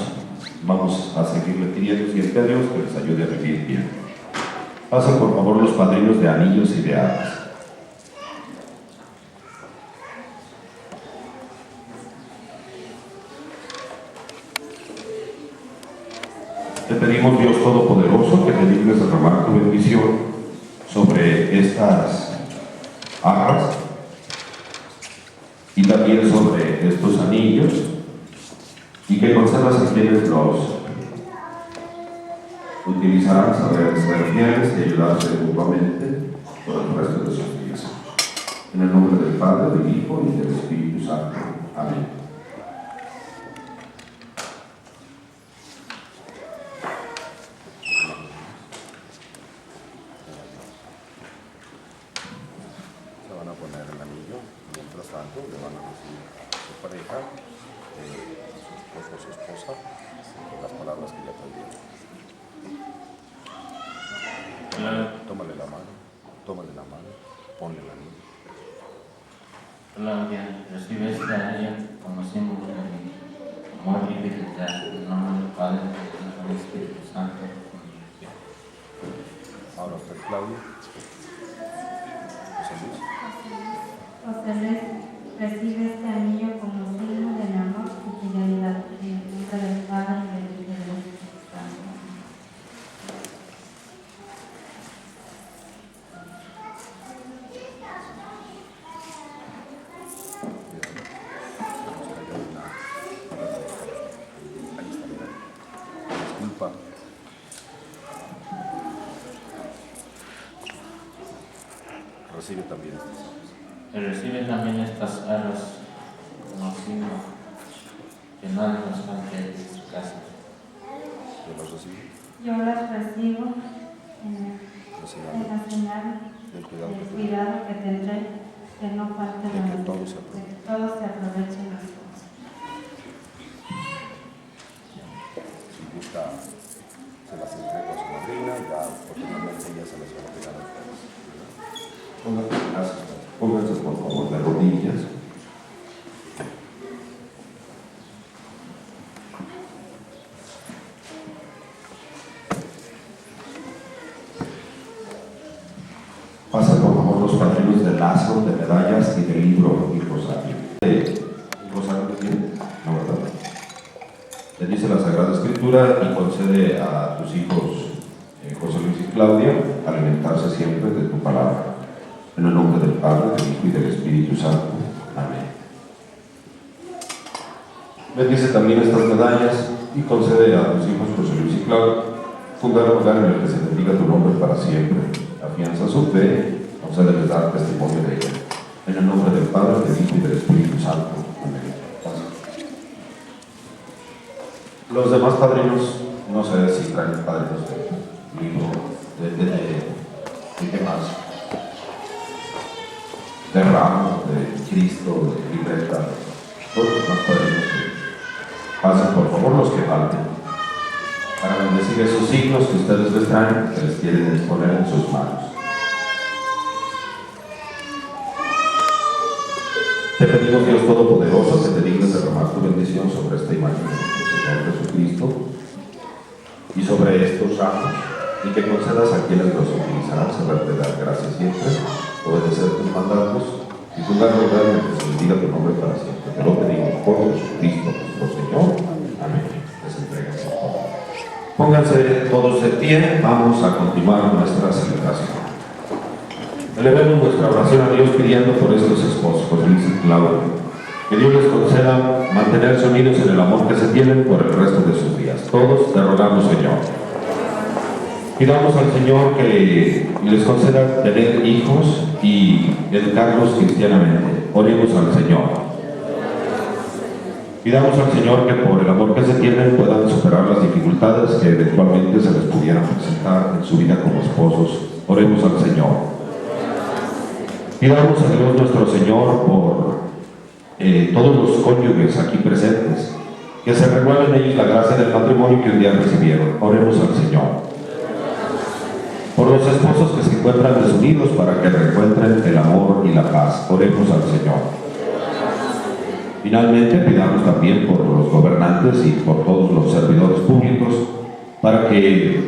Vamos a seguirle pidiendo siempre a Dios que les ayude a vivir bien. Pasen por favor los padrinos de anillos y de armas. Te pedimos, Dios Todopoderoso, que te dignes derramar tu bendición sobre estas arras y también sobre estos anillos, y que concedas a quienes los utilizarán saber ser fieles y ayudarse mutuamente por el resto de sus días. En el nombre del Padre, del Hijo y del Espíritu Santo. Amén. Claudia, recibe este anillo como símbolo de mi amor y fidelidad, en el nombre del Padre, del Hijo y del Espíritu Santo. Ahora usted, Claudia. José Luis. José Luis, recibe este anillo como signo de mi amor y fidelidad, en el nombre del Padre y del Hijo y del Espíritu Santo. Recibe también estas arras. Recibe también estas arras como signo que nadie nos cante de su casa. ¿Yo las recibo? Yo las recibo en la señal del cuidado que tendré, que no falte nada, que todos se aprovechen las cosas. Si gusta, se las entrego a su madrina y ya posteriormente ella se las va a pegar a ustedes. Pónganse por favor de rodillas. Pasen por favor los padrinos de lazo, de medallas y de libro y rosario. ¿Rosario qué tiene? No, ¿verdad? Le dice la Sagrada Escritura y concede a tus hijos José Luis y Claudia alimentarse siempre de tu palabra. En el nombre del Padre, del Hijo y del Espíritu Santo. Amén. Bendice también estas medallas y concede a tus hijos José Luis y Claudia fundar un lugar en el que se bendiga tu nombre para siempre. Afianza su fe, concédeles dar testimonio de ella. En el nombre del Padre, del Hijo y del Espíritu Santo. Amén. Los demás padrinos, no sé si traen padrinos de libro, de qué más. De ramo, de Cristo, de libreta, todos los más padrinos que pasen por favor los que falten, para bendecir esos signos que ustedes les traen, que les quieren exponer en sus manos. Te pedimos, Dios Todopoderoso, que te dignes derramar tu bendición los ramos y que concedas a quienes los utilizarán saberte dar gracias siempre, obedecer tus mandatos y juzgar verdad en que se bendiga tu nombre para siempre. Te lo pedimos por Jesucristo nuestro Señor. Amén. Les entrega el Señor. Pónganse todos de pie, vamos a continuar nuestra celebración. Elevemos nuestra oración a Dios pidiendo por estos esposos, por Luis y Claudia, que Dios les conceda mantenerse unidos en el amor que se tienen por el resto de sus días. Todos te rogamos, Señor. Pidamos al Señor que les conceda tener hijos y educarlos cristianamente. Oremos al Señor. Pidamos al Señor que por el amor que se tienen puedan superar las dificultades que eventualmente se les pudieran presentar en su vida como esposos. Oremos al Señor. Pidamos a Dios nuestro Señor por todos los cónyuges aquí presentes, que se renueve en ellos la gracia del matrimonio que un día recibieron. Oremos al Señor. Por los esposos que se encuentran desunidos para que reencuentren el amor y la paz. Oremos al Señor. Finalmente, pidamos también por los gobernantes y por todos los servidores públicos para que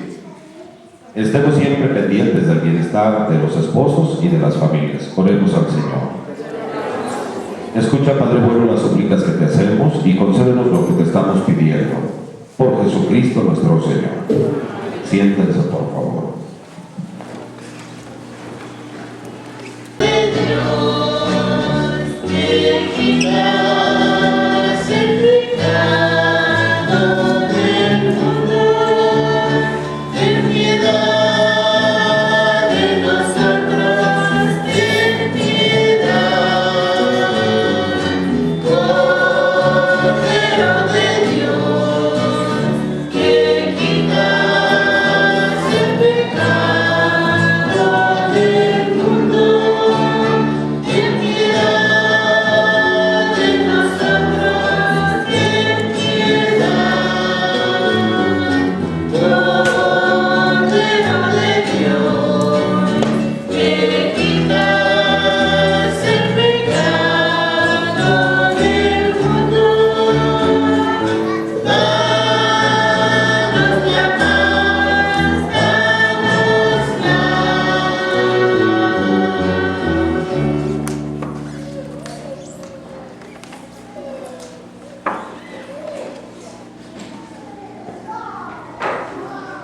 estemos siempre pendientes del bienestar de los esposos y de las familias. Oremos al Señor. Escucha, Padre bueno, las súplicas que te hacemos y concédenos lo que te estamos pidiendo. Por Jesucristo nuestro Señor. Siéntense, por favor.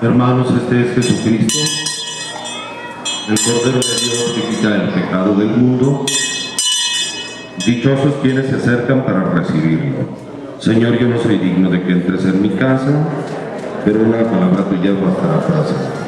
Hermanos, este es Jesucristo, el Cordero de Dios que quita el pecado del mundo. Dichosos quienes se acercan para recibirlo. Señor, yo no soy digno de que entres en mi casa, pero una palabra tuya bastará para siempre.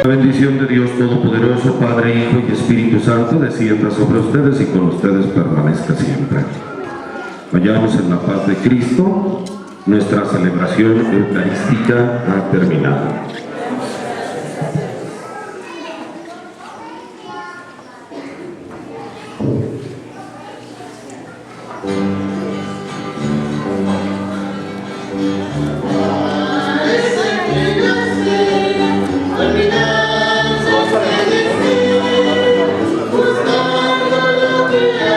La bendición de Dios Todopoderoso, Padre, Hijo y Espíritu Santo, descienda sobre ustedes y con ustedes permanezca siempre. Vayamos en la paz de Cristo. Nuestra celebración eucarística ha terminado. Buscando lo que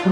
Chao.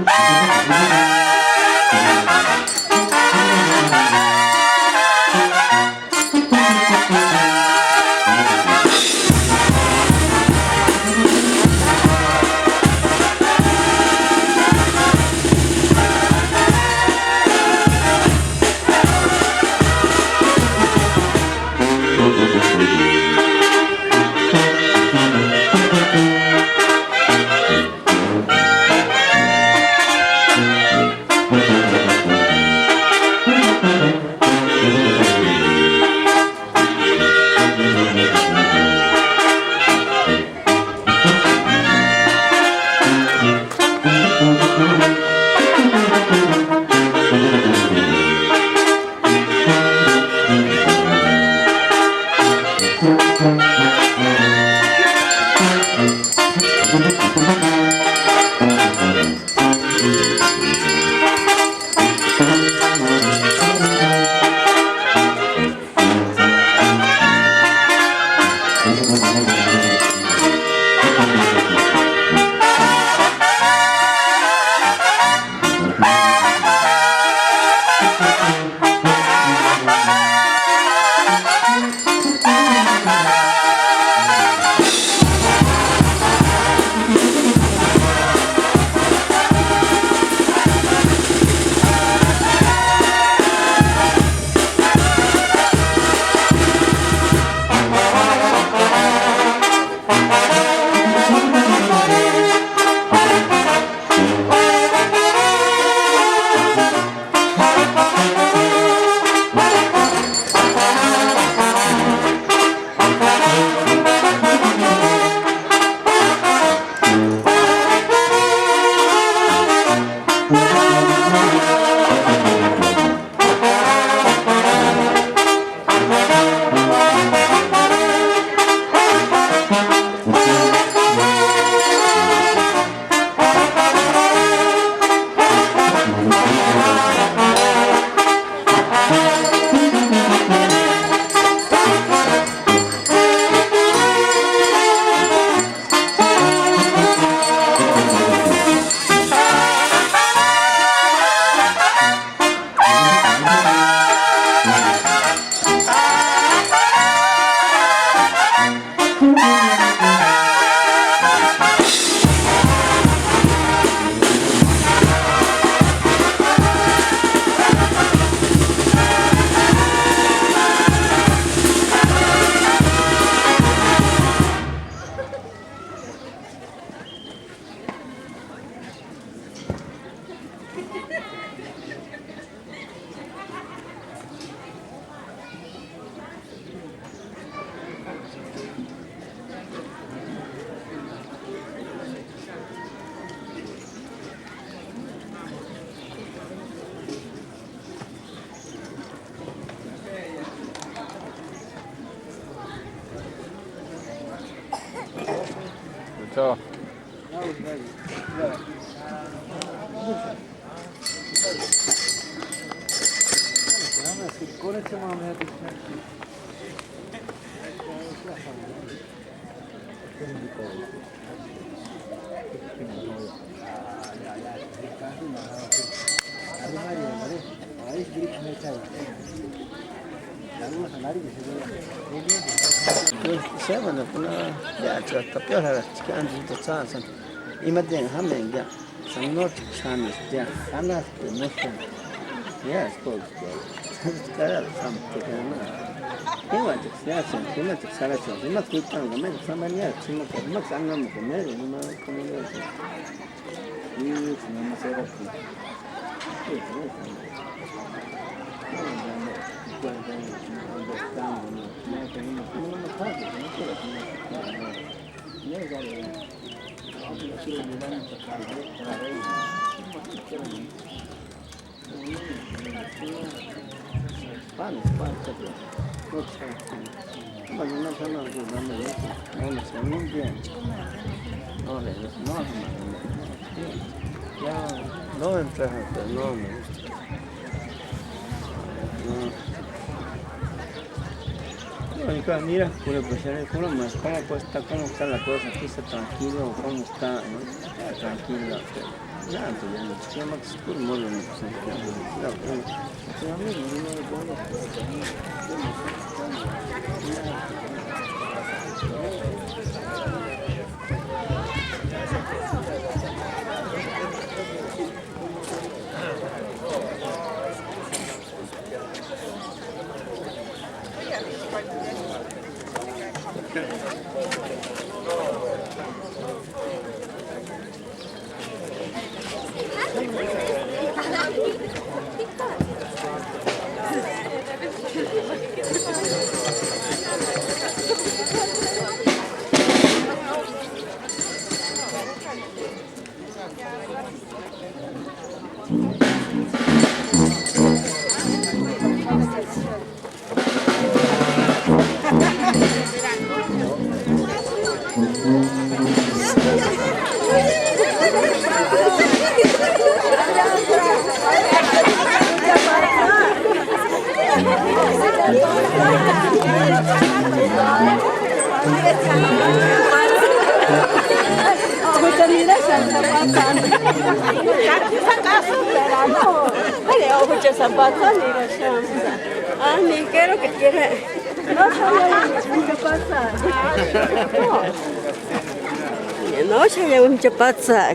Seven of Tapiola, and the Tsars, Imaden Hamming, some not Chinese, Anna, the Muslim. Yes, folks, some taken. He went to selection, he went to selection, he must put down the men, somebody else, he must unknown the men, you know, community. You must say that. No entra, no me gusta. Mira, por más para pues está cómo está la cosa, aquí está tranquilo, cómo está, ¿no? Tranquilo. Ya, pues ya no se llama que es puro mole, no sé qué. Se llama el vino de bono. Ni quiero que quiere. No sabía qué pasa. No sabía qué pasa.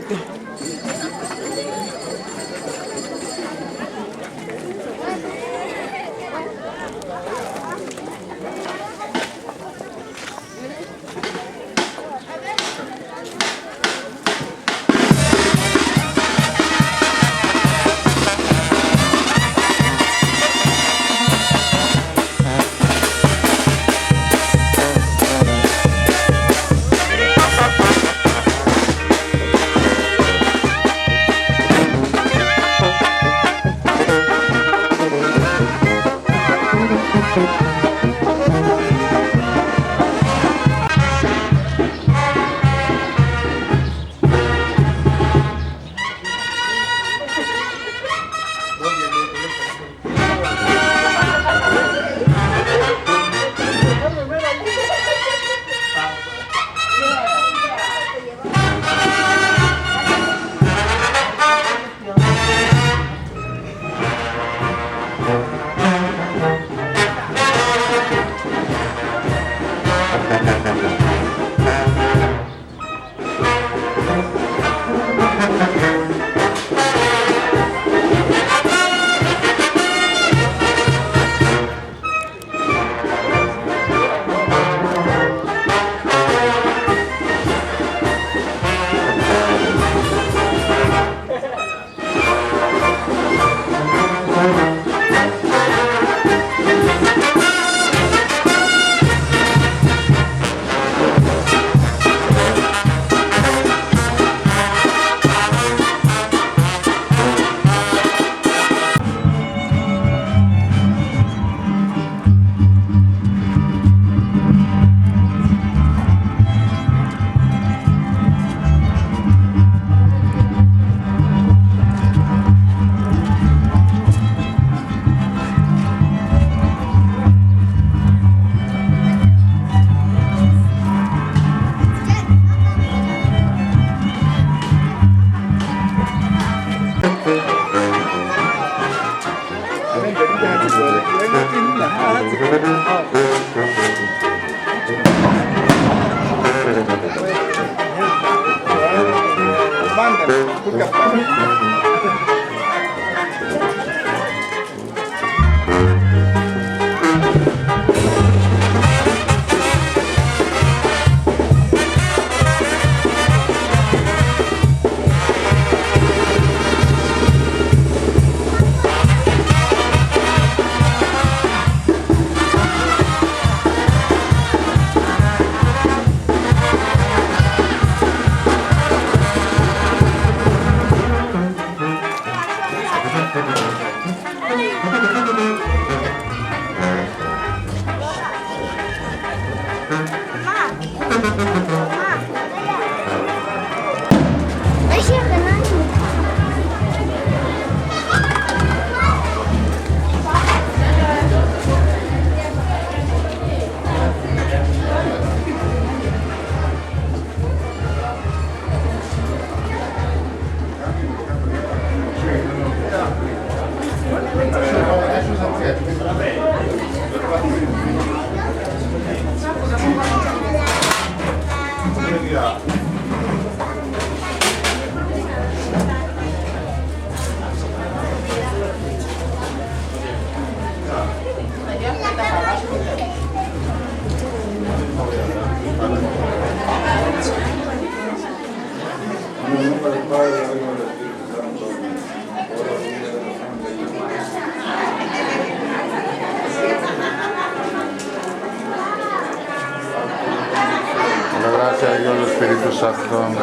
Exactamente.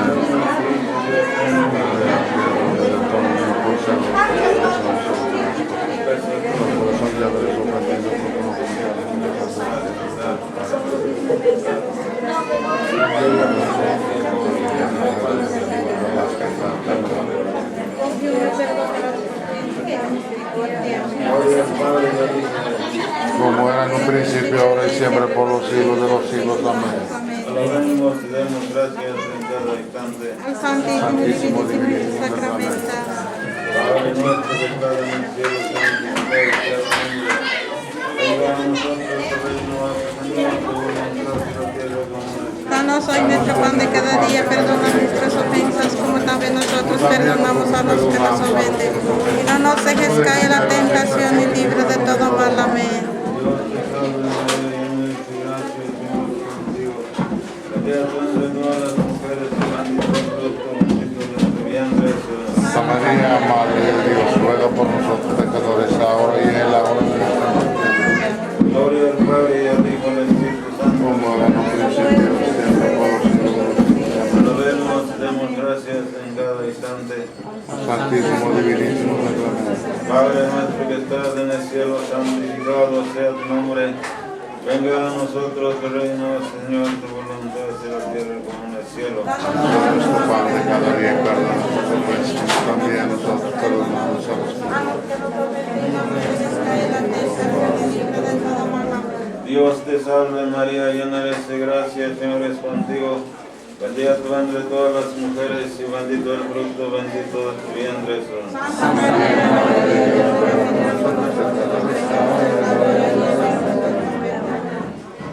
Como era en un principio, ahora y siempre, por los siglos de los siglos. Amén. Alabemos y demos gracias en cada instante. Al Santísimo y Divinísimo Sacramento. Padre nuestro que estás en el cielo, santificado sea tu nombre. Venga a nosotros tu reino, hágase tu voluntad en la tierra como en el cielo. Danos hoy nuestro pan de cada día, perdona nuestras ofensas, como también nosotros perdonamos a los que nos ofenden. Y no nos dejes caer en la tentación y libre de todo mal. Amén. Dios te salve María, llena eres de gracia, el Señor es contigo. Bendita tú entre todas las mujeres y bendito el fruto de tu vientre, Jesús. Santa María, Madre de Dios, ruega por nosotros pecadores, ahora y en la hora de nuestra muerte. Gloria al Padre y al Hijo y al Espíritu Santo. Como era en un principio, siempre, por los siglos de los siglos. Alabemos y demos gracias en cada instante. Santísimo, divinísimo Sacramento. Padre nuestro que estás en el cielo, santificado sea tu nombre. Venga a nosotros tu reino, Señor, tu voluntad sea la tierra como en el cielo. Nuestro pan de cada día, perdona nuestras ofensas, también nosotros perdonamos a los que Dios te salve María, llena eres de gracia, el Señor es contigo. Bendita tú entre todas las mujeres y bendito el fruto, bendito de tu vientre, Jesús.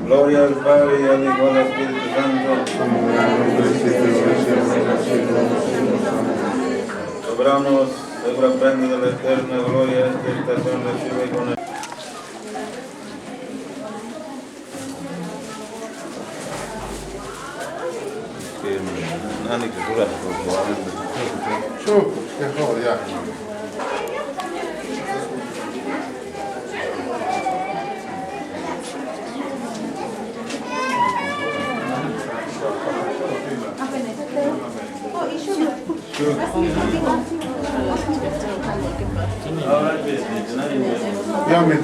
Gloria al Padre y al Hijo y al Espíritu Santo. Sobramos la prenda de la eterna gloria, esta estación recibe con el... Nani que cura, qué joder.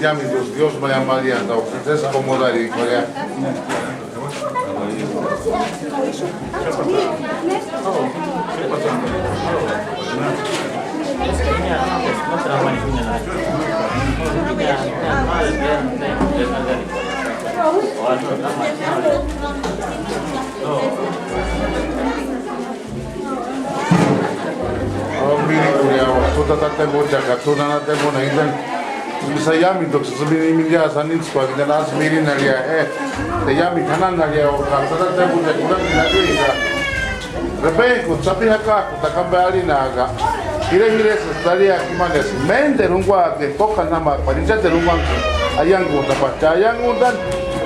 Llame, Dios vaya María, no, es acomodar y María. Sayami dok sebini minja sanin sebagai jelas mirin nalia sayami kanan nalia orang tata tebu te kurang lagi ika repeko tapi haka kita kembali naga hire setelah kimanes mende rungwa ke toka nama parinja te rungwa ayang ko dapat ayang undan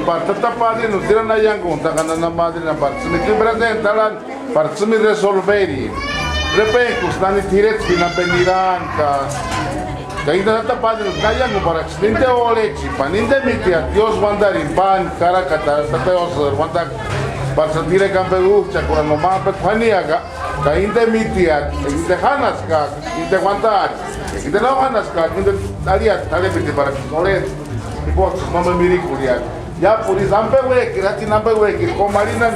par tetap padi nutiran ayang ko undan kana nama di nama semiti berada talan par semi resolveri repeko stani tiret pinapeniran ka Kainda nata padre kaya ngo para accidente olechi paninde mitia Dios wandarin pan kara kata tateos wandak para sentire campeu chakura no mapa paniaga kainda mitia kainda hanas ka kainda wandak kainda no hanas ka kainda alia tale piti para ole tipo mama mirikulia ya por example we kirati nambe we kir komarinan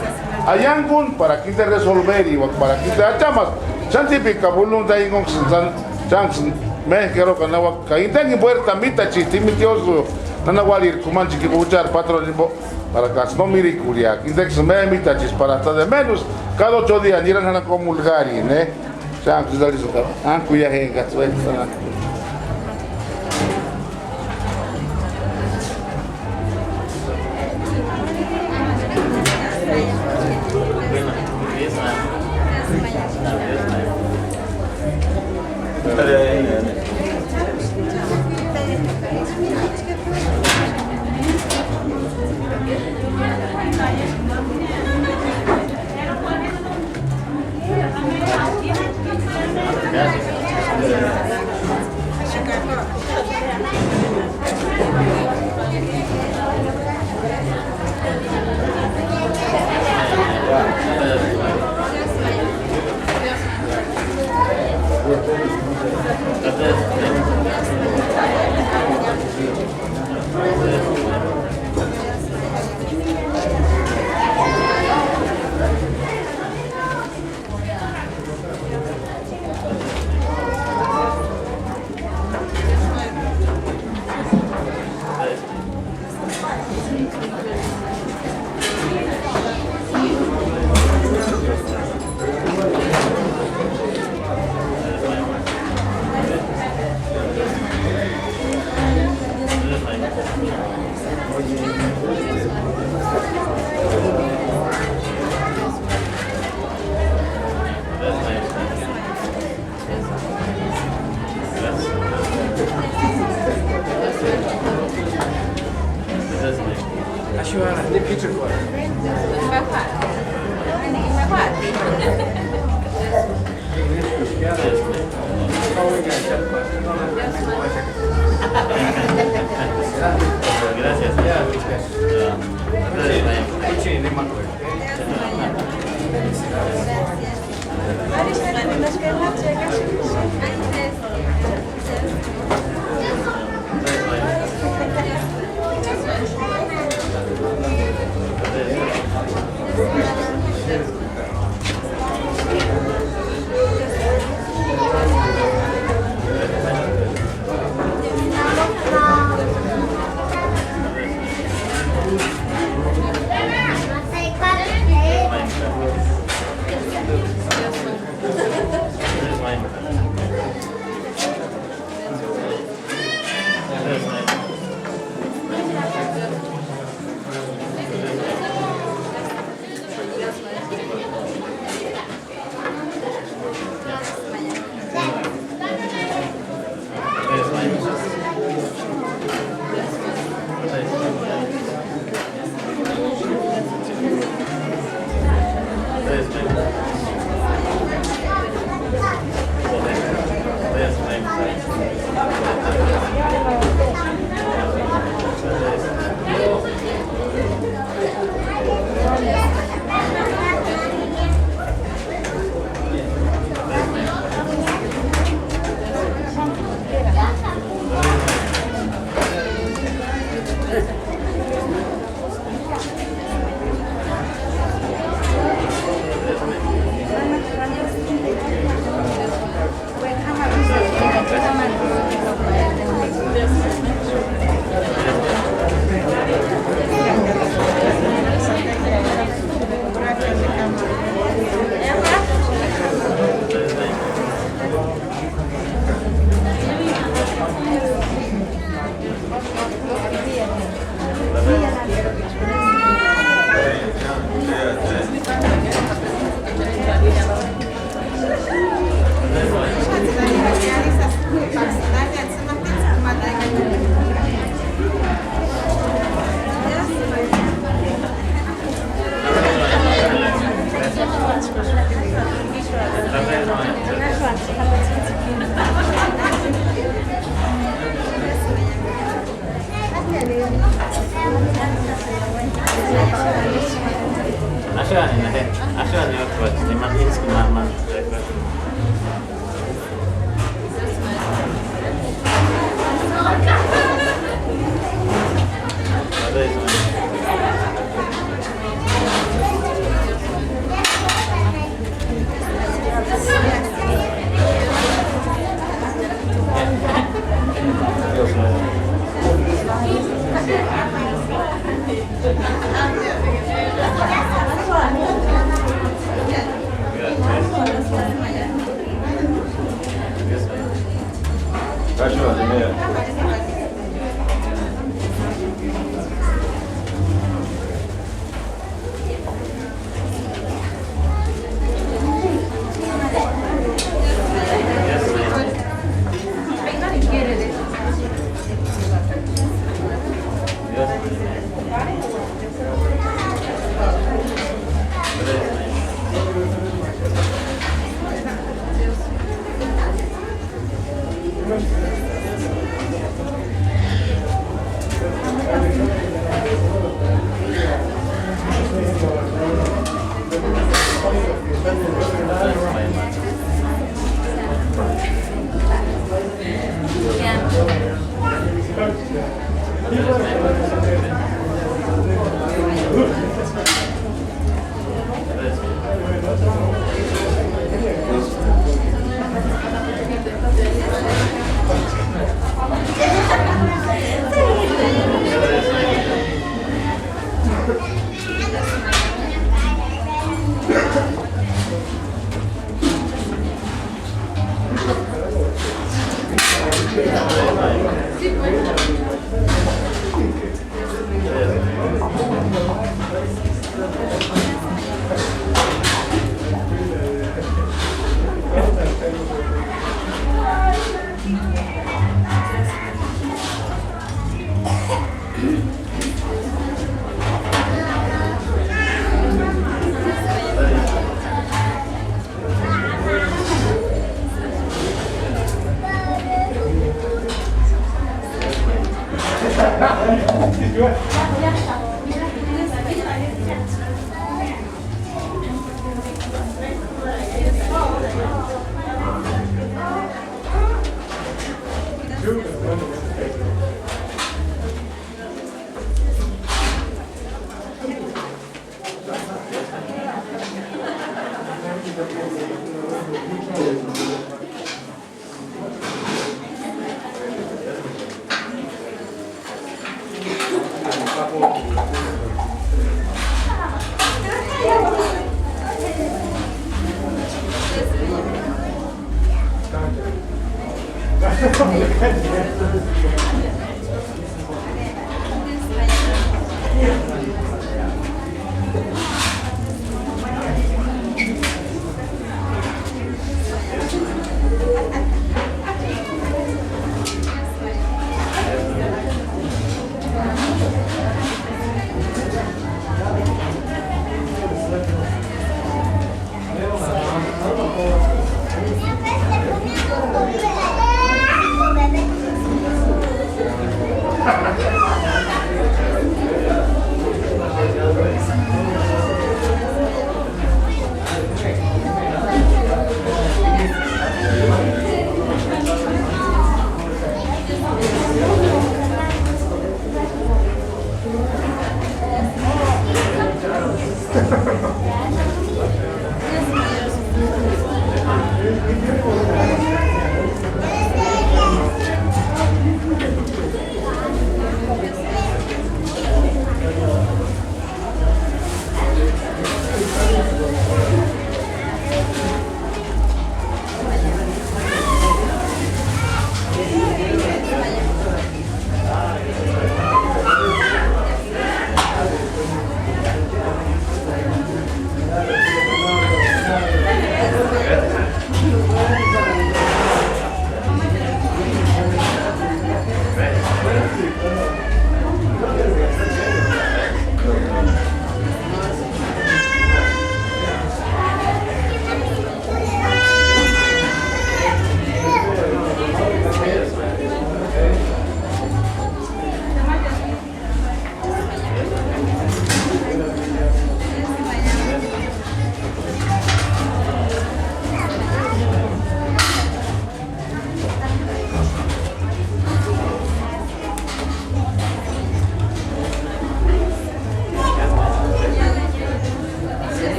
ayangun para kainda resolver y para kainda achamas santifica volunta ingong san chance me quiero que no caínte en puerta mita chistimitioso nana walir kumanchi que buchar patronismo para que no mire curia index me mita chis para hasta de menos cada 8 días irán a comulgar y ne chance de eso an cuya henga suelta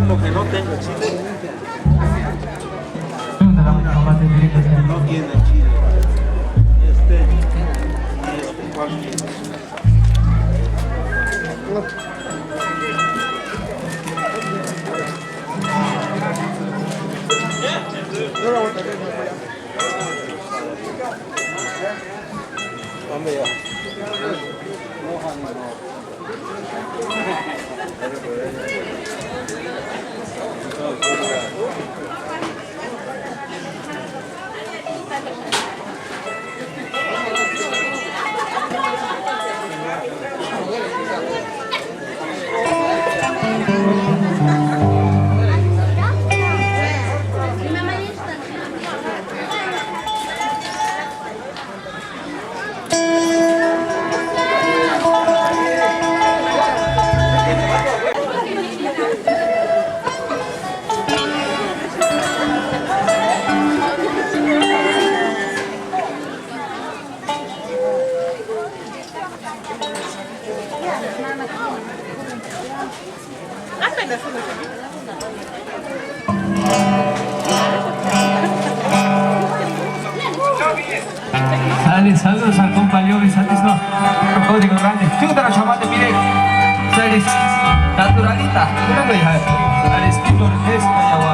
Uno que no tenga chile. No tiene chile. Cualquier. Saludos al compañero Santis, no, código grande. Chútalo, chamate, mire. eres naturalista, kenapa ya? Eres timur leste Jawa.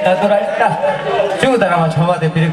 naturalista. Juga tak nama coba tapi dia